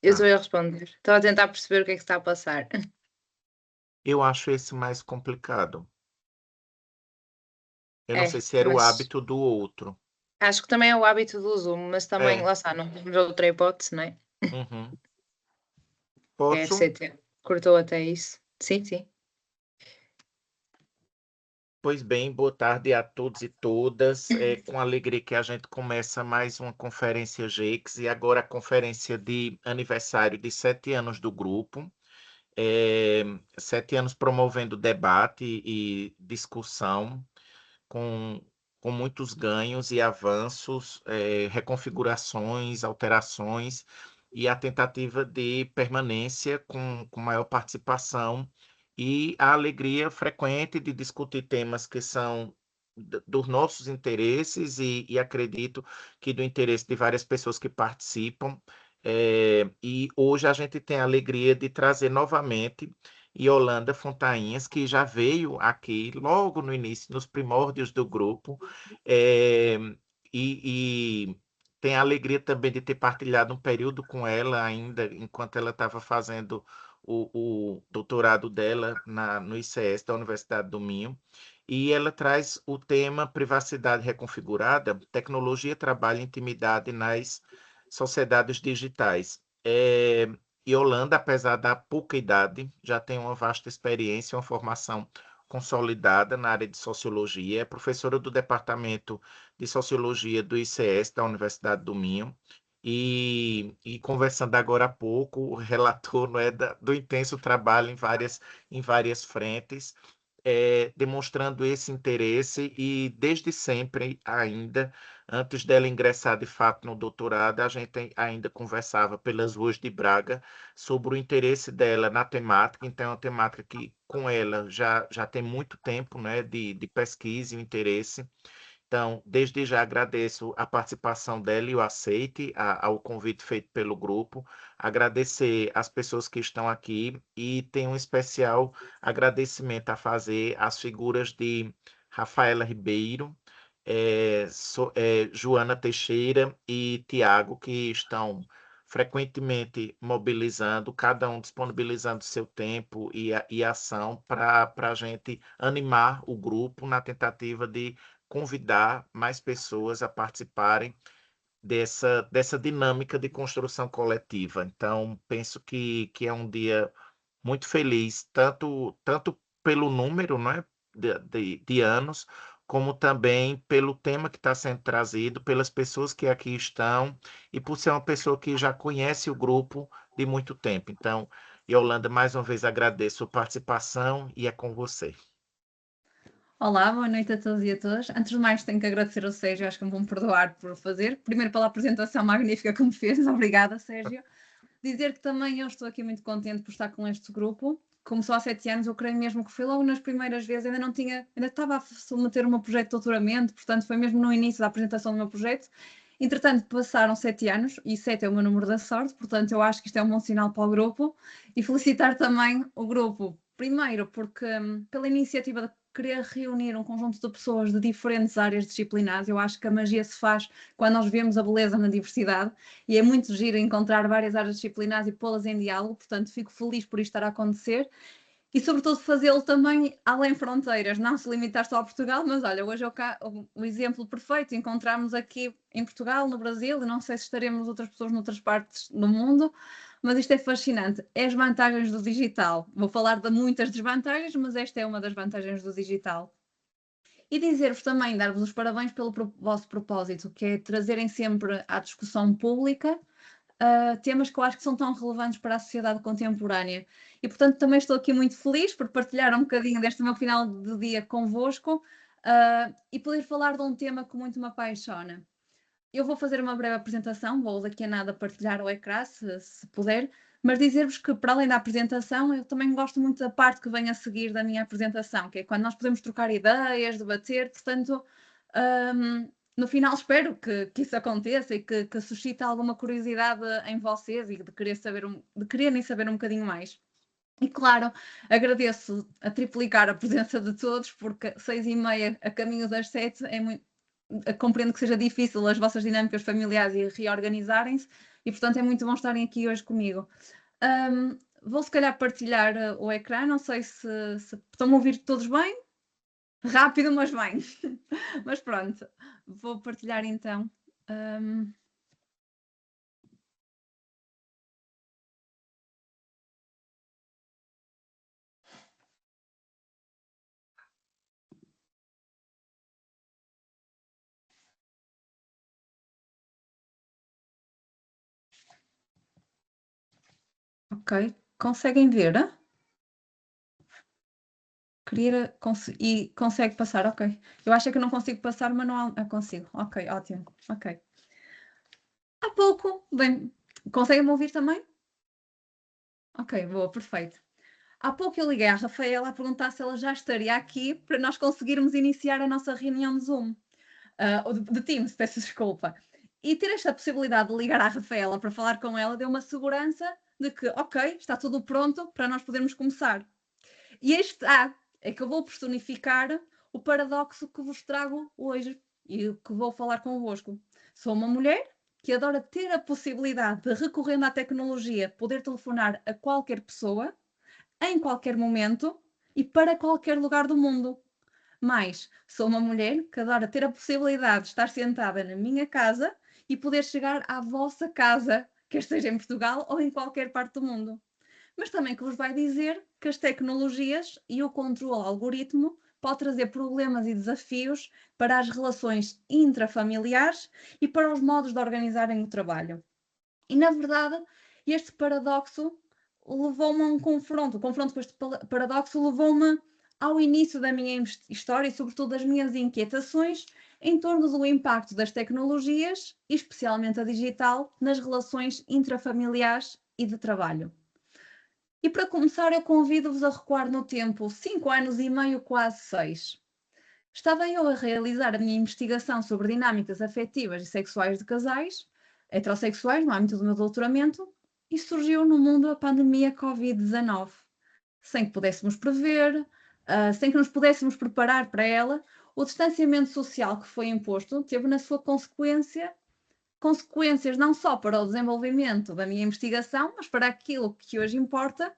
Eu Tá. sou eu a responder. Estou a tentar perceber o que é que está a passar. Eu acho esse mais complicado. Eu não sei É, se era o mas hábito do outro. acho que também é o hábito do Zoom, mas também, É. lá está, não temos outra hipótese, não é? Uhum. Que é Posso? FCT. Cortou até isso. Sim, sim. Pois bem, boa tarde a todos e todas. É com alegria que a gente começa mais uma conferência GEICS e agora a conferência de aniversário de 7 anos do grupo. 7 anos promovendo debate e discussão com, com muitos ganhos e avanços, reconfigurações, alterações e a tentativa de permanência com maior participação e a alegria frequente de discutir temas que são dos nossos interesses e acredito que do interesse de várias pessoas que participam. E hoje a gente tem a alegria de trazer novamente Yolanda Fontainhas, que já veio aqui logo no início, nos primórdios do grupo, eh, e tem a alegria também de ter partilhado um período com ela ainda, enquanto ela estava fazendo o doutorado dela no ICS da Universidade do Minho. E ela traz o tema Privacidade Reconfigurada, Tecnologia, Trabalho e Intimidade nas Sociedades Digitais. Yolanda, apesar da pouca idade, já tem uma vasta experiência, uma formação consolidada na área de sociologia, é professora do Departamento de Sociologia do ICS, da Universidade do Minho, e conversando agora há pouco, relatou, não é, do intenso trabalho em várias frentes, demonstrando esse interesse e desde sempre ainda, antes dela ingressar de fato no doutorado, a gente ainda conversava pelas ruas de Braga sobre o interesse dela na temática, então é uma temática que com ela já tem muito tempo, né, de pesquisa e interesse. Então, desde já agradeço a participação dela e o aceite ao convite feito pelo grupo. Agradecer as pessoas que estão aqui e tenho um especial agradecimento a fazer às figuras de Rafaela Ribeiro, Joana Teixeira e Tiago, que estão frequentemente mobilizando, cada um disponibilizando seu tempo e ação para a gente animar o grupo na tentativa de convidar mais pessoas a participarem dessa dinâmica de construção coletiva. Então, penso que é um dia muito feliz, tanto pelo número, né, de anos, como também pelo tema que está sendo trazido, pelas pessoas que aqui estão e por ser uma pessoa que já conhece o grupo de muito tempo. Então, Yolanda, mais uma vez agradeço a participação e é com você. Olá, boa noite a todos e a todas. Antes de mais, tenho que agradecer ao Sérgio, acho que me vão perdoar por fazer. Primeiro pela apresentação magnífica que me fez, obrigada, Sérgio. Dizer que também eu estou aqui muito contente por estar com este grupo. Começou há 7 anos, eu creio mesmo que foi logo nas primeiras vezes, ainda estava a submeter o meu projeto de doutoramento, portanto foi mesmo no início da apresentação do meu projeto. Entretanto, passaram 7 anos e 7 é o meu número da sorte, portanto eu acho que isto é um bom sinal para o grupo e felicitar também o grupo. Primeiro, porque pela iniciativa de querer reunir um conjunto de pessoas de diferentes áreas disciplinares, eu acho que a magia se faz quando nós vemos a beleza na diversidade e é muito giro encontrar várias áreas disciplinares e pô-las em diálogo, portanto fico feliz por isto estar a acontecer e sobretudo fazê-lo também além fronteiras, não se limitar só a Portugal, mas olha, hoje é o exemplo perfeito, encontrarmos aqui em Portugal, no Brasil, e não sei se estaremos outras pessoas noutras partes do mundo, mas isto é fascinante, é as vantagens do digital. Vou falar de muitas desvantagens, mas esta é uma das vantagens do digital. E dizer-vos também, dar-vos os parabéns pelo vosso propósito, que é trazerem sempre à discussão pública temas que eu acho que são tão relevantes para a sociedade contemporânea. E, portanto, também estou aqui muito feliz por partilhar um bocadinho deste meu final de dia convosco e poder falar de um tema que muito me apaixona. Eu vou fazer uma breve apresentação, vou daqui a nada partilhar o ecrã, se puder, mas dizer-vos que, para além da apresentação, eu também gosto muito da parte que vem a seguir da minha apresentação, que é quando nós podemos trocar ideias, debater, portanto, no final espero que isso aconteça e que suscite alguma curiosidade em vocês e de quererem saber um bocadinho mais. E claro, agradeço a triplicar a presença de todos, porque 6h30 a caminho das 7 é muito. Compreendo que seja difícil as vossas dinâmicas familiares e reorganizarem-se, e portanto é muito bom estarem aqui hoje comigo. Vou se calhar partilhar o ecrã, não sei se estão a ouvir todos bem? Rápido, mas bem. Mas pronto, vou partilhar então. Ok, conseguem ver? E consegue passar, ok. Eu acho que eu não consigo passar, mas não consigo. Ok, ótimo. Ok. Há pouco, bem, conseguem-me ouvir também? Ok, boa, perfeito. Há pouco eu liguei à Rafaela a perguntar se ela já estaria aqui para nós conseguirmos iniciar a nossa reunião de Zoom, ou de Teams, peço desculpa. E ter esta possibilidade de ligar à Rafaela para falar com ela deu uma segurança de que, ok, está tudo pronto para nós podermos começar. E é que eu vou personificar o paradoxo que vos trago hoje e que vou falar convosco. Sou uma mulher que adora ter a possibilidade de, recorrendo à tecnologia, poder telefonar a qualquer pessoa, em qualquer momento e para qualquer lugar do mundo. Mas sou uma mulher que adora ter a possibilidade de estar sentada na minha casa e poder chegar à vossa casa, quer esteja em Portugal ou em qualquer parte do mundo. Mas também que vos vai dizer que as tecnologias e o controle algoritmo pode trazer problemas e desafios para as relações intrafamiliares e para os modos de organizarem o trabalho. E, na verdade, este paradoxo levou-me a um confronto. O confronto com este paradoxo levou-me ao início da minha história e, sobretudo, das minhas inquietações em torno do impacto das tecnologias, e especialmente a digital, nas relações intrafamiliares e de trabalho. E para começar, eu convido-vos a recuar no tempo 5 anos e meio, quase 6. Estava eu a realizar a minha investigação sobre dinâmicas afetivas e sexuais de casais heterossexuais no âmbito do meu doutoramento e surgiu no mundo a pandemia Covid-19. Sem que pudéssemos prever, sem que nos pudéssemos preparar para ela, o distanciamento social que foi imposto teve na sua consequências não só para o desenvolvimento da minha investigação, mas para aquilo que hoje importa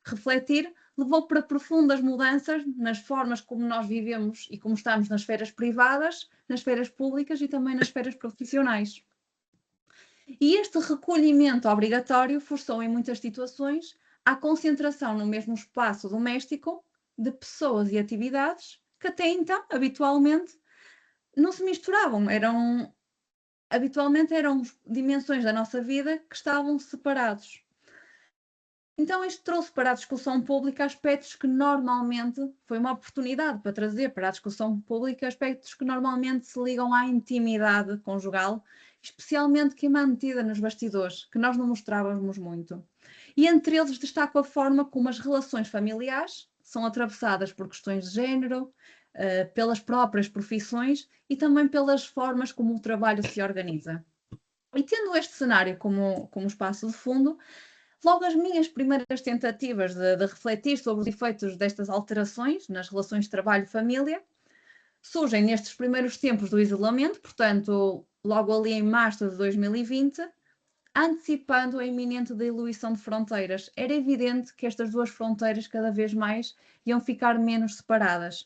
refletir, levou para profundas mudanças nas formas como nós vivemos e como estamos nas esferas privadas, nas esferas públicas e também nas esferas profissionais. E este recolhimento obrigatório forçou em muitas situações a concentração no mesmo espaço doméstico de pessoas e atividades que até então, habitualmente, não se misturavam, habitualmente eram dimensões da nossa vida que estavam separados. Então isto trouxe para a discussão pública aspectos que normalmente, foi uma oportunidade para trazer para a discussão pública aspectos que normalmente se ligam à intimidade conjugal, especialmente que é mantida nos bastidores, que nós não mostrávamos muito. E entre eles destaco a forma como as relações familiares são atravessadas por questões de género, pelas próprias profissões e também pelas formas como o trabalho se organiza. E tendo este cenário como espaço de fundo, logo as minhas primeiras tentativas de refletir sobre os efeitos destas alterações nas relações de trabalho-família surgem nestes primeiros tempos do isolamento, portanto, logo ali em março de 2020, antecipando a iminente diluição de fronteiras. Era evidente que estas duas fronteiras cada vez mais iam ficar menos separadas.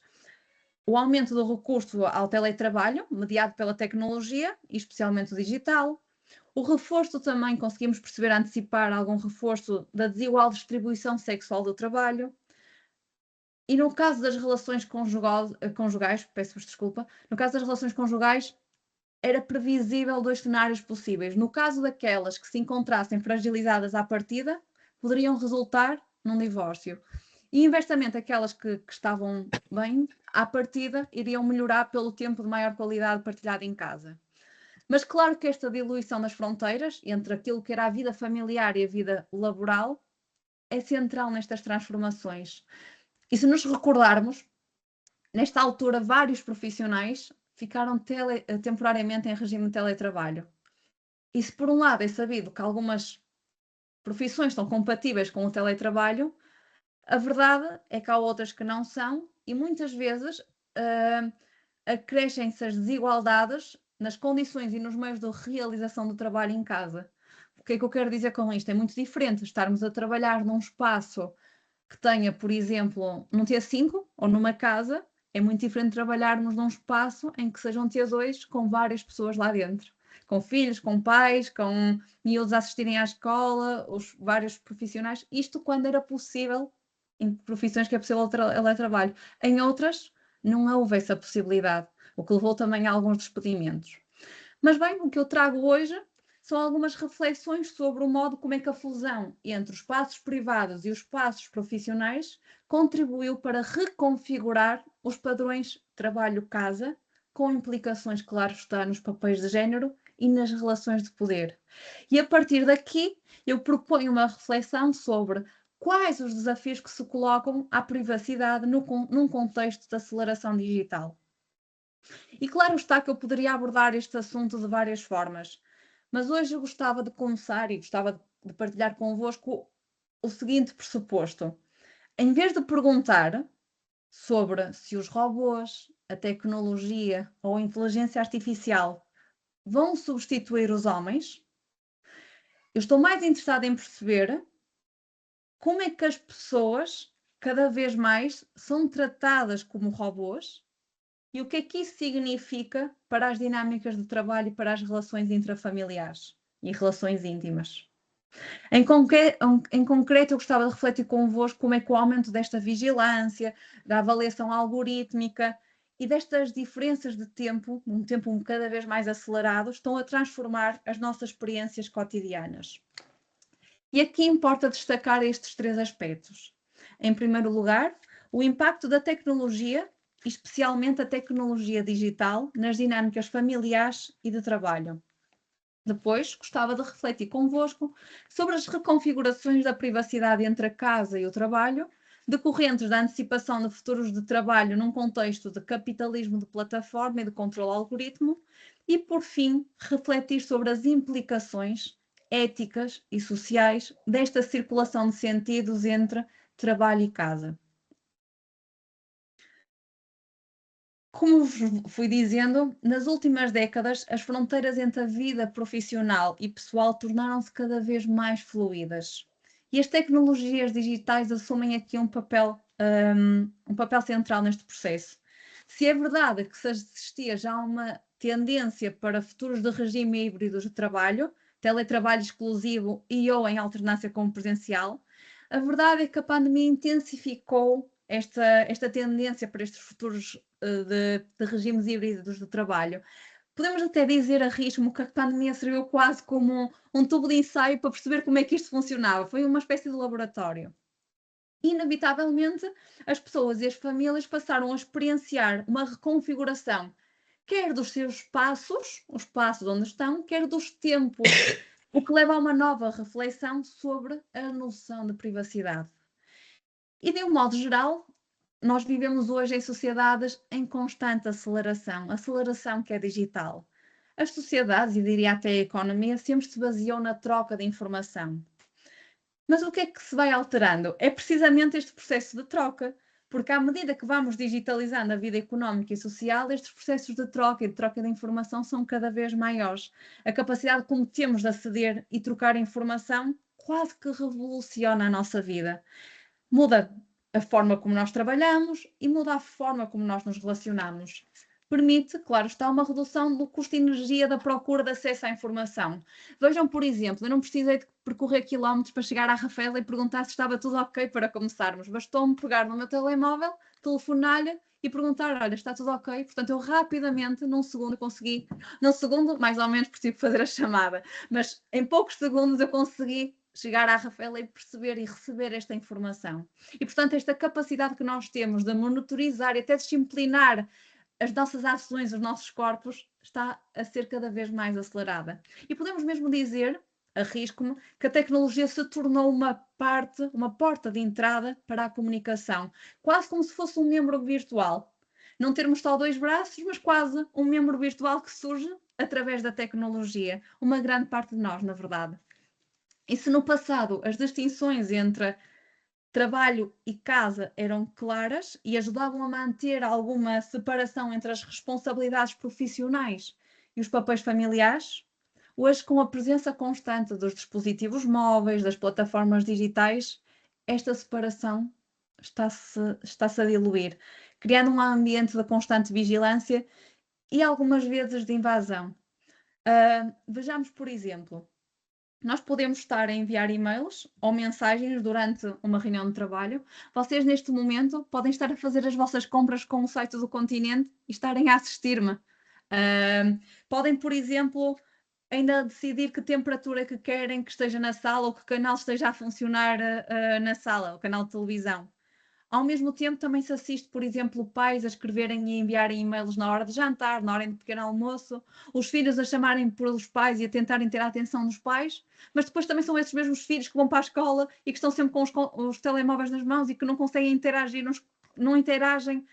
O aumento do recurso ao teletrabalho, mediado pela tecnologia, e especialmente o digital. O reforço também, conseguimos perceber, antecipar algum reforço da desigual distribuição sexual do trabalho. E no caso das relações conjugais, peço-vos desculpa, no caso das relações conjugais, era previsível 2 cenários possíveis. No caso daquelas que se encontrassem fragilizadas à partida, poderiam resultar num divórcio. E inversamente, aquelas que estavam bem, à partida, iriam melhorar pelo tempo de maior qualidade partilhado em casa. Mas claro que esta diluição das fronteiras entre aquilo que era a vida familiar e a vida laboral é central nestas transformações. E se nos recordarmos, nesta altura vários profissionais ficaram temporariamente em regime de teletrabalho. E se por um lado é sabido que algumas profissões estão compatíveis com o teletrabalho, a verdade é que há outras que não são e muitas vezes acrescem-se as desigualdades nas condições e nos meios de realização do trabalho em casa. que é que eu quero dizer com isto? É muito diferente estarmos a trabalhar num espaço que tenha, por exemplo, num T5 ou numa casa, é muito diferente trabalharmos num espaço em que sejam T2 com várias pessoas lá dentro. Com filhos, com pais, com miúdos a assistirem à escola, os vários profissionais. Isto quando era possível, em profissões que é possível o teletrabalho. Em outras, não houve essa possibilidade, o que levou também a alguns despedimentos. Mas bem, o que eu trago hoje são algumas reflexões sobre o modo como é que a fusão entre os espaços privados e os espaços profissionais contribuiu para reconfigurar os padrões trabalho-casa, com implicações, claro está, nos papéis de género e nas relações de poder. E a partir daqui, eu proponho uma reflexão sobre quais os desafios que se colocam à privacidade num contexto de aceleração digital. E claro está que eu poderia abordar este assunto de várias formas, mas hoje eu gostava de começar e gostava de partilhar convosco o seguinte pressuposto. Em vez de perguntar sobre se os robôs, a tecnologia ou a inteligência artificial vão substituir os homens, eu estou mais interessada em perceber como é que as pessoas cada vez mais são tratadas como robôs e o que é que isso significa para as dinâmicas de trabalho e para as relações intrafamiliares e relações íntimas. Em concreto, eu gostava de refletir convosco como é que o aumento desta vigilância, da avaliação algorítmica e destas diferenças de tempo, um tempo cada vez mais acelerado, estão a transformar as nossas experiências cotidianas. E aqui importa destacar estes 3 aspectos. Em primeiro lugar, o impacto da tecnologia, especialmente a tecnologia digital, nas dinâmicas familiares e de trabalho. Depois, gostava de refletir convosco sobre as reconfigurações da privacidade entre a casa e o trabalho, decorrentes da antecipação de futuros de trabalho num contexto de capitalismo de plataforma e de controle algoritmo, e, por fim, refletir sobre as implicações éticas e sociais desta circulação de sentidos entre trabalho e casa. Como fui dizendo, nas últimas décadas, as fronteiras entre a vida profissional e pessoal tornaram-se cada vez mais fluídas. E as tecnologias digitais assumem aqui um papel central neste processo. Se é verdade que se existia já uma tendência para futuros de regime híbridos de trabalho, teletrabalho exclusivo e ou em alternância com o presencial, a verdade é que a pandemia intensificou esta tendência para estes futuros de regimes híbridos de trabalho. Podemos até dizer a risco que a pandemia serviu quase como um tubo de ensaio para perceber como é que isto funcionava. Foi uma espécie de laboratório. Inevitavelmente, as pessoas e as famílias passaram a experienciar uma reconfiguração, quer dos seus espaços, os espaços onde estão, quer dos tempos, o que leva a uma nova reflexão sobre a noção de privacidade. E, de um modo geral, nós vivemos hoje em sociedades em constante aceleração que é digital. As sociedades, e diria até a economia, sempre se baseiam na troca de informação. Mas o que é que se vai alterando? É precisamente este processo de troca, porque à medida que vamos digitalizando a vida económica e social, estes processos de troca e de troca de informação são cada vez maiores. A capacidade como temos de aceder e trocar informação quase que revoluciona a nossa vida. Muda a forma como nós trabalhamos e muda a forma como nós nos relacionamos. Permite, claro está, uma redução do custo de energia da procura de acesso à informação. Vejam, por exemplo, eu não precisei de percorrer quilómetros para chegar à Rafaela e perguntar se estava tudo ok para começarmos. Bastou-me pegar no meu telemóvel, telefonar-lhe e perguntar, olha, está tudo ok? Portanto, eu rapidamente, num segundo mais ou menos preciso fazer a chamada, mas em poucos segundos eu consegui chegar à Rafaela e perceber e receber esta informação. E, portanto, esta capacidade que nós temos de monitorizar e até disciplinar as nossas ações, os nossos corpos, está a ser cada vez mais acelerada. E podemos mesmo dizer, arrisco-me, que a tecnologia se tornou uma porta de entrada para a comunicação, quase como se fosse um membro virtual. Não termos só 2 braços, mas quase um membro virtual que surge através da tecnologia. Uma grande parte de nós, na verdade. E se no passado as distinções entre trabalho e casa eram claras e ajudavam a manter alguma separação entre as responsabilidades profissionais e os papéis familiares, Hoje, com a presença constante dos dispositivos móveis, das plataformas digitais, esta separação está-se a diluir, criando um ambiente de constante vigilância e algumas vezes de invasão. Vejamos, por exemplo, nós podemos estar a enviar e-mails ou mensagens durante uma reunião de trabalho. Vocês, neste momento, podem estar a fazer as vossas compras com o site do Continente e estarem a assistir-me. Podem, por exemplo, ainda decidir que temperatura que querem que esteja na sala ou que canal esteja a funcionar na sala, o canal de televisão. Ao mesmo tempo, também se assiste, por exemplo, pais a escreverem e enviarem e-mails na hora de jantar, na hora de pequeno almoço, os filhos a chamarem pelos pais e a tentarem ter a atenção dos pais, mas depois também são esses mesmos filhos que vão para a escola e que estão sempre com os telemóveis nas mãos e que não conseguem interagir, não interagem,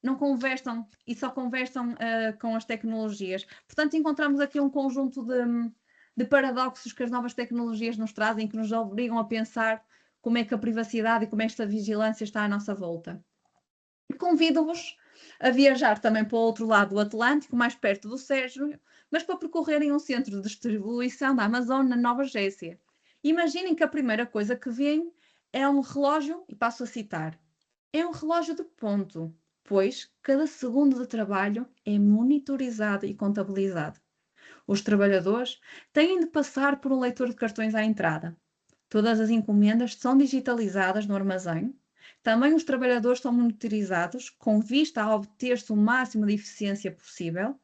não conversam e só conversam com as tecnologias. Portanto, encontramos aqui um conjunto de paradoxos que as novas tecnologias nos trazem, que nos obrigam a pensar como é que a privacidade e como esta vigilância está à nossa volta. Convido-vos a viajar também para o outro lado do Atlântico, mais perto do Sérgio, mas para percorrerem um centro de distribuição da Amazon na Nova Jersey. Imaginem que a primeira coisa que veem é um relógio, e passo a citar, é um relógio de ponto, pois cada segundo de trabalho é monitorizado e contabilizado. Os trabalhadores têm de passar por um leitor de cartões à entrada. Todas as encomendas são digitalizadas no armazém. Também os trabalhadores são monitorizados com vista a obter-se o máximo de eficiência possível.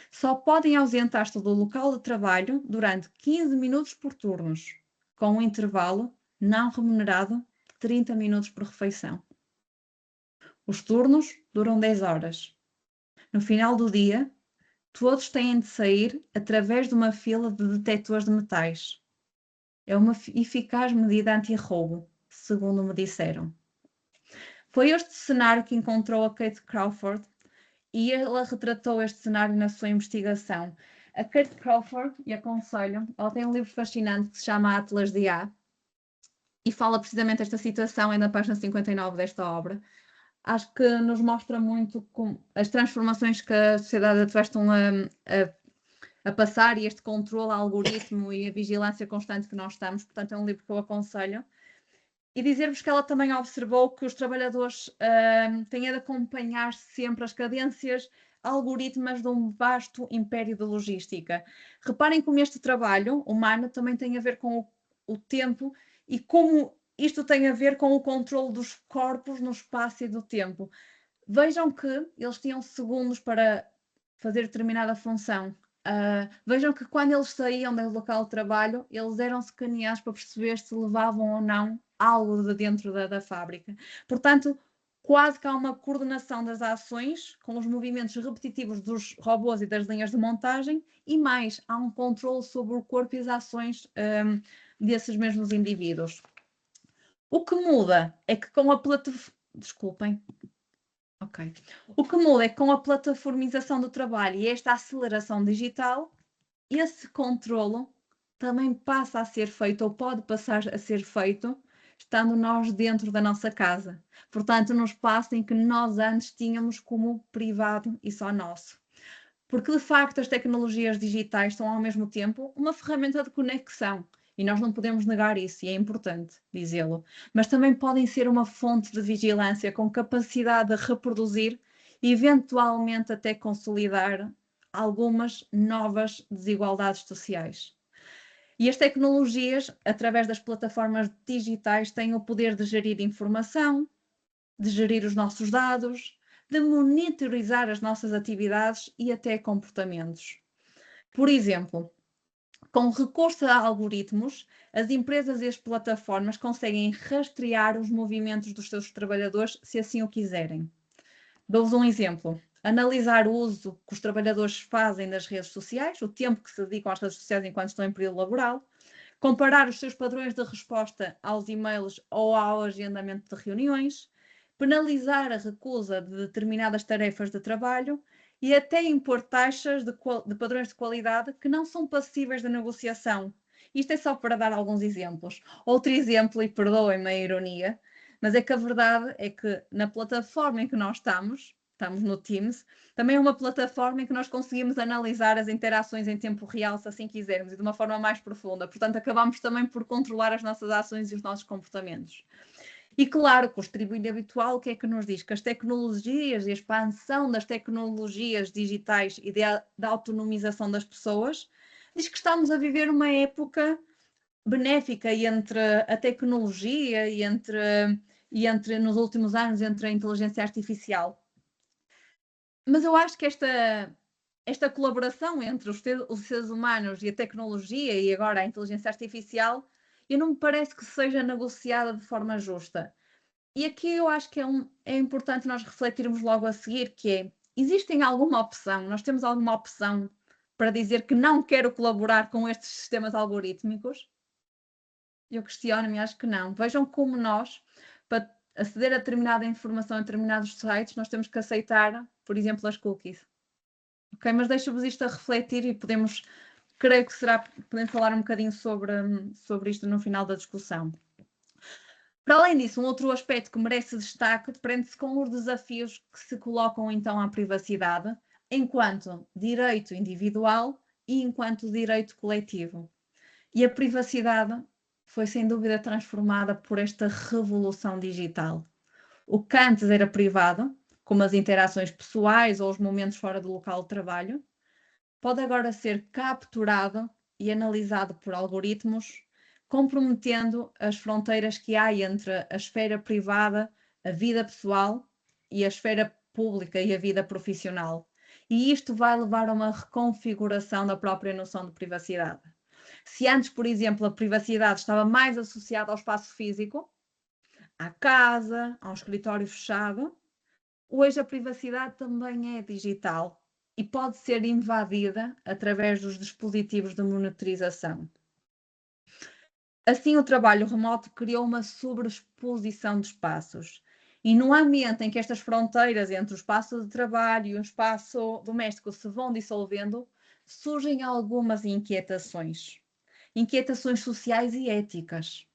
Só podem ausentar-se do local de trabalho durante 15 minutos por turnos, com um intervalo não remunerado de 30 minutos por refeição. Os turnos duram 10 horas. No final do dia, todos têm de sair através de uma fila de detectores de metais. É uma eficaz medida anti-roubo, segundo me disseram. Foi este cenário que encontrou a Kate Crawford e ela retratou este cenário na sua investigação. A Kate Crawford, e aconselho, ela tem um livro fascinante que se chama Atlas de A e fala precisamente desta situação, é na página 59 desta obra. Acho que nos mostra muito as transformações que a sociedade atravessam a passar e este controle, algoritmo e a vigilância constante que nós estamos. Portanto, é um livro que eu aconselho. E dizer-vos que ela também observou que os trabalhadores têm de acompanhar sempre as cadências algoritmas de um vasto império de logística. Reparem como este trabalho humano também tem a ver com o tempo e como isto tem a ver com o controle dos corpos no espaço e do tempo. Vejam que eles tinham segundos para fazer determinada função. Vejam que quando eles saíam do local de trabalho, eles eram escaneados para perceber se levavam ou não algo de dentro da fábrica. Portanto, quase que há uma coordenação das ações com os movimentos repetitivos dos robôs e das linhas de montagem e mais, há um controle sobre o corpo e as ações desses mesmos indivíduos. O que muda é que com a plataforma... Desculpem. Ok. O que muda é que com a plataformização do trabalho e esta aceleração digital, esse controlo também passa a ser feito ou pode passar a ser feito estando nós dentro da nossa casa. Portanto, no espaço em que nós antes tínhamos como privado e só nosso. Porque, de facto, as tecnologias digitais são, ao mesmo tempo, uma ferramenta de conexão. E nós não podemos negar isso, e é importante dizê-lo. Mas também podem ser uma fonte de vigilância com capacidade de reproduzir e, eventualmente, até consolidar algumas novas desigualdades sociais. E as tecnologias, através das plataformas digitais, têm o poder de gerir informação, de gerir os nossos dados, de monitorizar as nossas atividades e até comportamentos. Por exemplo, com recurso a algoritmos, as empresas e as plataformas conseguem rastrear os movimentos dos seus trabalhadores se assim o quiserem. Dou-vos um exemplo. Analisar o uso que os trabalhadores fazem das redes sociais, o tempo que se dedicam às redes sociais enquanto estão em período laboral, comparar os seus padrões de resposta aos e-mails ou ao agendamento de reuniões, penalizar a recusa de determinadas tarefas de trabalho e até impor taxas de padrões de qualidade que não são passíveis de negociação. Isto é só para dar alguns exemplos. Outro exemplo, e perdoem-me a ironia, mas é que a verdade é que na plataforma em que nós estamos, estamos no Teams, também é uma plataforma em que nós conseguimos analisar as interações em tempo real, se assim quisermos, e de uma forma mais profunda. Portanto, acabamos também por controlar as nossas ações e os nossos comportamentos. E claro, com o distribuído habitual, o que é que nos diz? Que as tecnologias e a expansão das tecnologias digitais e da autonomização das pessoas diz que estamos a viver uma época benéfica entre a tecnologia e entre nos últimos anos, entre a inteligência artificial. Mas eu acho que esta colaboração entre os seres humanos e a tecnologia e agora a inteligência artificial, eu não me parece que seja negociada de forma justa. E aqui eu acho que é importante nós refletirmos logo a seguir, que é, existe alguma opção, nós temos alguma opção para dizer que não quero colaborar com estes sistemas algorítmicos? Eu questiono-me, acho que não. Vejam como nós, para aceder a determinada informação em determinados sites, nós temos que aceitar, por exemplo, as cookies. Ok, mas deixo-vos isto a refletir e creio que podemos falar um bocadinho sobre isto no final da discussão. Para além disso, um outro aspecto que merece destaque prende-se com os desafios que se colocam então à privacidade, enquanto direito individual e enquanto direito coletivo. E a privacidade foi sem dúvida transformada por esta revolução digital. O que antes era privado, como as interações pessoais ou os momentos fora do local de trabalho, pode agora ser capturado e analisado por algoritmos, comprometendo as fronteiras que há entre a esfera privada, a vida pessoal e a esfera pública e a vida profissional. E isto vai levar a uma reconfiguração da própria noção de privacidade. Se antes, por exemplo, a privacidade estava mais associada ao espaço físico, à casa, a um escritório fechado, hoje a privacidade também é digital e pode ser invadida através dos dispositivos de monitorização. Assim, o trabalho remoto criou uma sobreexposição de espaços. E no ambiente em que estas fronteiras entre o espaço de trabalho e o espaço doméstico se vão dissolvendo, surgem algumas inquietações sociais e éticas.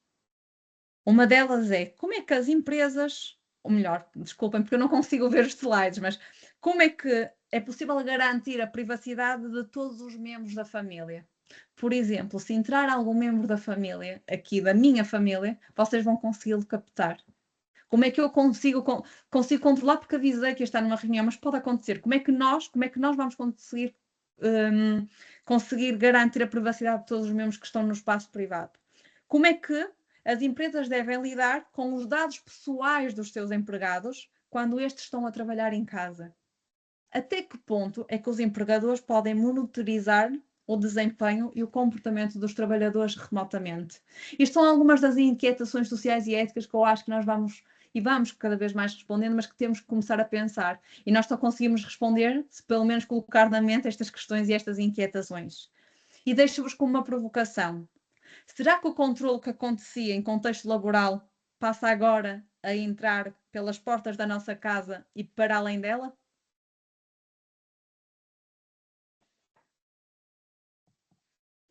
Uma delas é como é que as empresas, ou melhor, desculpem porque eu não consigo ver os slides, mas como é que é possível garantir a privacidade de todos os membros da família? Por exemplo, se entrar algum membro da família, aqui da minha família, vocês vão conseguir captar. Como é que eu consigo controlar? Porque avisei que ia estar numa reunião, mas pode acontecer. Como é que nós vamos conseguir garantir a privacidade de todos os membros que estão no espaço privado? Como é que as empresas devem lidar com os dados pessoais dos seus empregados quando estes estão a trabalhar em casa? Até que ponto é que os empregadores podem monitorizar o desempenho e o comportamento dos trabalhadores remotamente? Isto são algumas das inquietações sociais e éticas que eu acho que nós vamos cada vez mais respondendo, mas que temos que começar a pensar. E nós só conseguimos responder se pelo menos colocar na mente estas questões e estas inquietações. E deixo-vos com uma provocação. Será que o controle que acontecia em contexto laboral passa agora a entrar pelas portas da nossa casa e para além dela?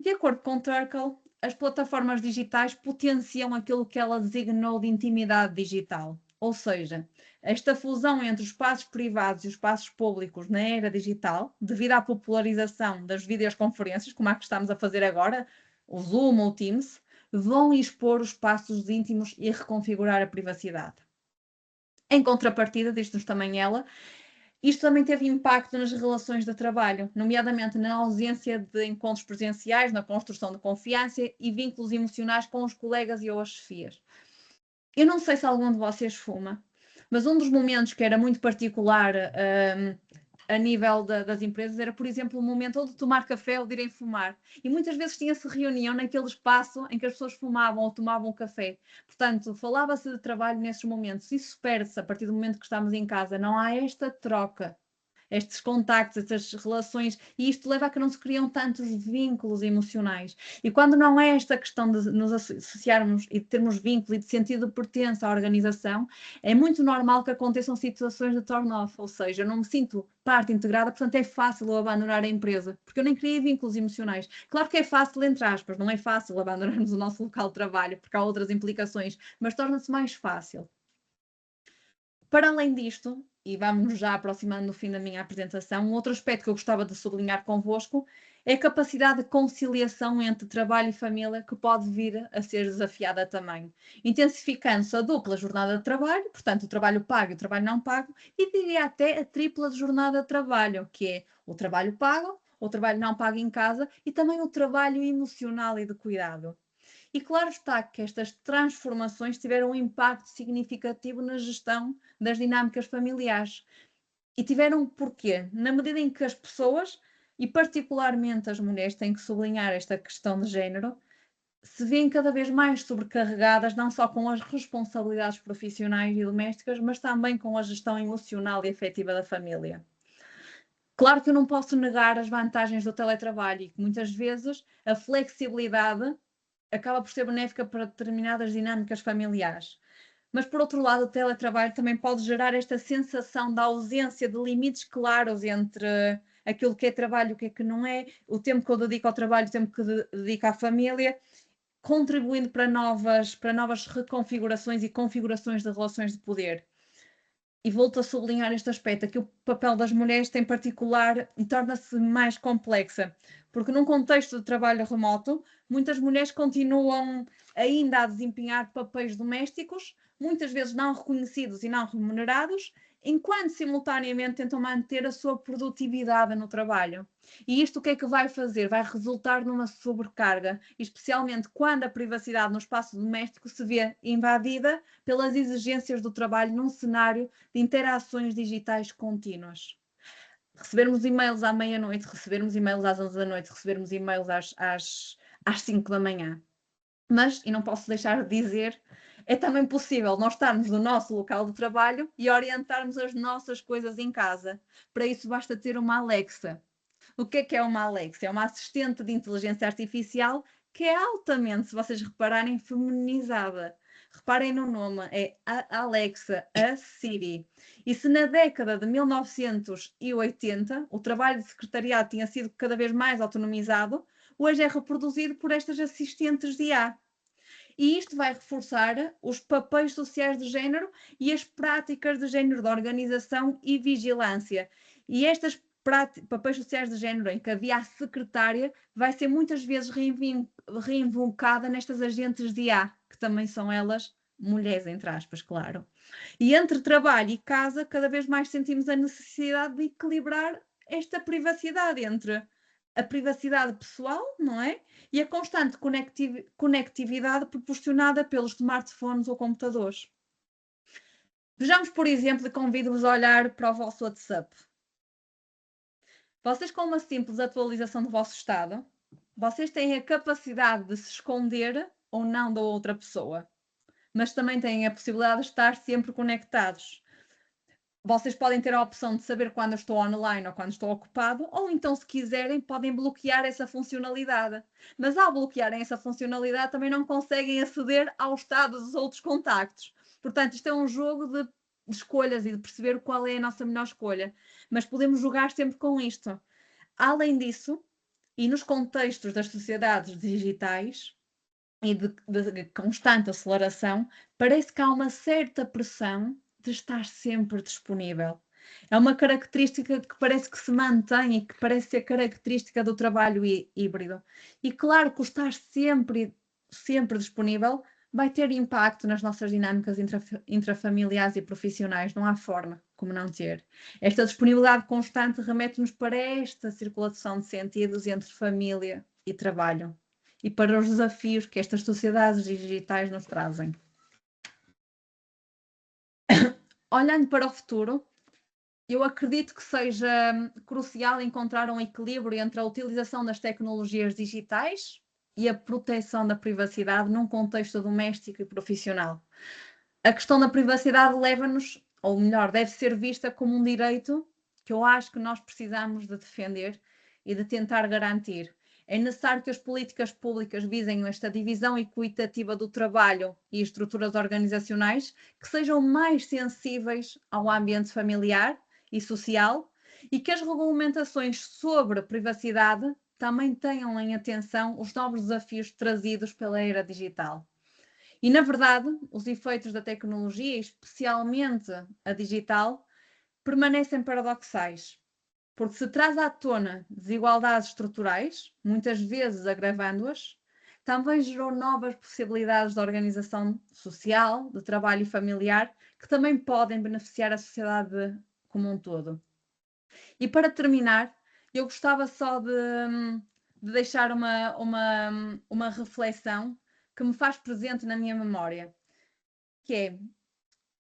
De acordo com Turkle, as plataformas digitais potenciam aquilo que ela designou de intimidade digital. Ou seja, esta fusão entre os espaços privados e os espaços públicos na era digital, devido à popularização das videoconferências, como a que estamos a fazer agora, o Zoom ou o Teams, vão expor os espaços íntimos e reconfigurar a privacidade. Em contrapartida, diz-nos também ela, isto também teve impacto nas relações de trabalho, nomeadamente na ausência de encontros presenciais, na construção de confiança e vínculos emocionais com os colegas e ou as chefias. Eu não sei se algum de vocês fuma, mas um dos momentos que era muito particular a nível das empresas era, por exemplo, o momento ou de tomar café ou de irem fumar. E muitas vezes tinha-se reunião naquele espaço em que as pessoas fumavam ou tomavam café. Portanto, falava-se de trabalho nesses momentos. Isso perde-se a partir do momento que estamos em casa. Não há esta troca, estes contactos, estas relações, e isto leva a que não se criam tantos vínculos emocionais. E quando não é esta questão de nos associarmos e de termos vínculo e de sentido de pertença à organização, é muito normal que aconteçam situações de turn-off, ou seja, eu não me sinto parte integrada, portanto é fácil eu abandonar a empresa, porque eu nem criei vínculos emocionais. Claro que é fácil, entre aspas, não é fácil abandonarmos o nosso local de trabalho, porque há outras implicações, mas torna-se mais fácil. Para além disto, e vamos já aproximando no fim da minha apresentação, um outro aspecto que eu gostava de sublinhar convosco é a capacidade de conciliação entre trabalho e família, que pode vir a ser desafiada também, intensificando-se a dupla jornada de trabalho, portanto o trabalho pago e o trabalho não pago, e diria até a tripla jornada de trabalho, que é o trabalho pago, o trabalho não pago em casa e também o trabalho emocional e de cuidado. E claro está que estas transformações tiveram um impacto significativo na gestão das dinâmicas familiares. E tiveram porquê? Na medida em que as pessoas, e particularmente as mulheres, têm que sublinhar esta questão de género, se veem cada vez mais sobrecarregadas, não só com as responsabilidades profissionais e domésticas, mas também com a gestão emocional e afetiva da família. Claro que eu não posso negar as vantagens do teletrabalho e que muitas vezes a flexibilidade acaba por ser benéfica para determinadas dinâmicas familiares. Mas, por outro lado, o teletrabalho também pode gerar esta sensação da ausência de limites claros entre aquilo que é trabalho e o que é que não é, o tempo que eu dedico ao trabalho, o tempo que dedico à família, contribuindo para novas reconfigurações e configurações de relações de poder. E volto a sublinhar este aspecto, aqui o papel das mulheres tem particular e torna-se mais complexa, porque num contexto de trabalho remoto, muitas mulheres continuam ainda a desempenhar papéis domésticos, muitas vezes não reconhecidos e não remunerados, enquanto simultaneamente tentam manter a sua produtividade no trabalho. E isto o que é que vai fazer? Vai resultar numa sobrecarga, especialmente quando a privacidade no espaço doméstico se vê invadida pelas exigências do trabalho num cenário de interações digitais contínuas. Recebermos e-mails à meia-noite, recebermos e-mails às 11 da noite, recebermos e-mails às 5 da manhã. Mas, e não posso deixar de dizer, é também possível nós estarmos no nosso local de trabalho e orientarmos as nossas coisas em casa. Para isso basta ter uma Alexa. O que é uma Alexa? É uma assistente de inteligência artificial que é altamente, se vocês repararem, feminizada. Reparem no nome, é a Alexa, a Siri. E se na década de 1980 o trabalho de secretariado tinha sido cada vez mais autonomizado, hoje é reproduzido por estas assistentes de IA. E isto vai reforçar os papéis sociais de género e as práticas de género de organização e vigilância. E estas papéis sociais de género em que havia a secretária vai ser muitas vezes reinvocada nestas agentes de IA, que também são elas mulheres, entre aspas, claro. E entre trabalho e casa, cada vez mais sentimos a necessidade de equilibrar esta privacidade entre a privacidade pessoal, não é? E a constante conectividade proporcionada pelos smartphones ou computadores. Vejamos, por exemplo, e convido-vos a olhar para o vosso WhatsApp. Vocês, com uma simples atualização do vosso estado, vocês têm a capacidade de se esconder ou não da outra pessoa, mas também têm a possibilidade de estar sempre conectados. Vocês podem ter a opção de saber quando eu estou online ou quando estou ocupado, ou então, se quiserem, podem bloquear essa funcionalidade. Mas ao bloquearem essa funcionalidade, também não conseguem aceder ao estado dos outros contactos. Portanto, isto é um jogo de escolhas e de perceber qual é a nossa melhor escolha. Mas podemos jogar sempre com isto. Além disso, e nos contextos das sociedades digitais e de constante aceleração, parece que há uma certa pressão de estar sempre disponível. É uma característica que parece que se mantém e que parece ser característica do trabalho híbrido. E claro que o estar sempre disponível vai ter impacto nas nossas dinâmicas intrafamiliares e profissionais. Não há forma como não ter. Esta disponibilidade constante remete-nos para esta circulação de sentidos entre família e trabalho e para os desafios que estas sociedades digitais nos trazem. Olhando para o futuro, eu acredito que seja crucial encontrar um equilíbrio entre a utilização das tecnologias digitais e a proteção da privacidade num contexto doméstico e profissional. A questão da privacidade leva-nos, ou melhor, deve ser vista como um direito que eu acho que nós precisamos de defender e de tentar garantir. É necessário que as políticas públicas visem esta divisão equitativa do trabalho e estruturas organizacionais que sejam mais sensíveis ao ambiente familiar e social e que as regulamentações sobre privacidade também tenham em atenção os novos desafios trazidos pela era digital. E, na verdade, os efeitos da tecnologia, especialmente a digital, permanecem paradoxais, porque se traz à tona desigualdades estruturais, muitas vezes agravando-as, também gerou novas possibilidades de organização social, de trabalho e familiar, que também podem beneficiar a sociedade como um todo. E para terminar, eu gostava só de deixar uma reflexão que me faz presente na minha memória, que é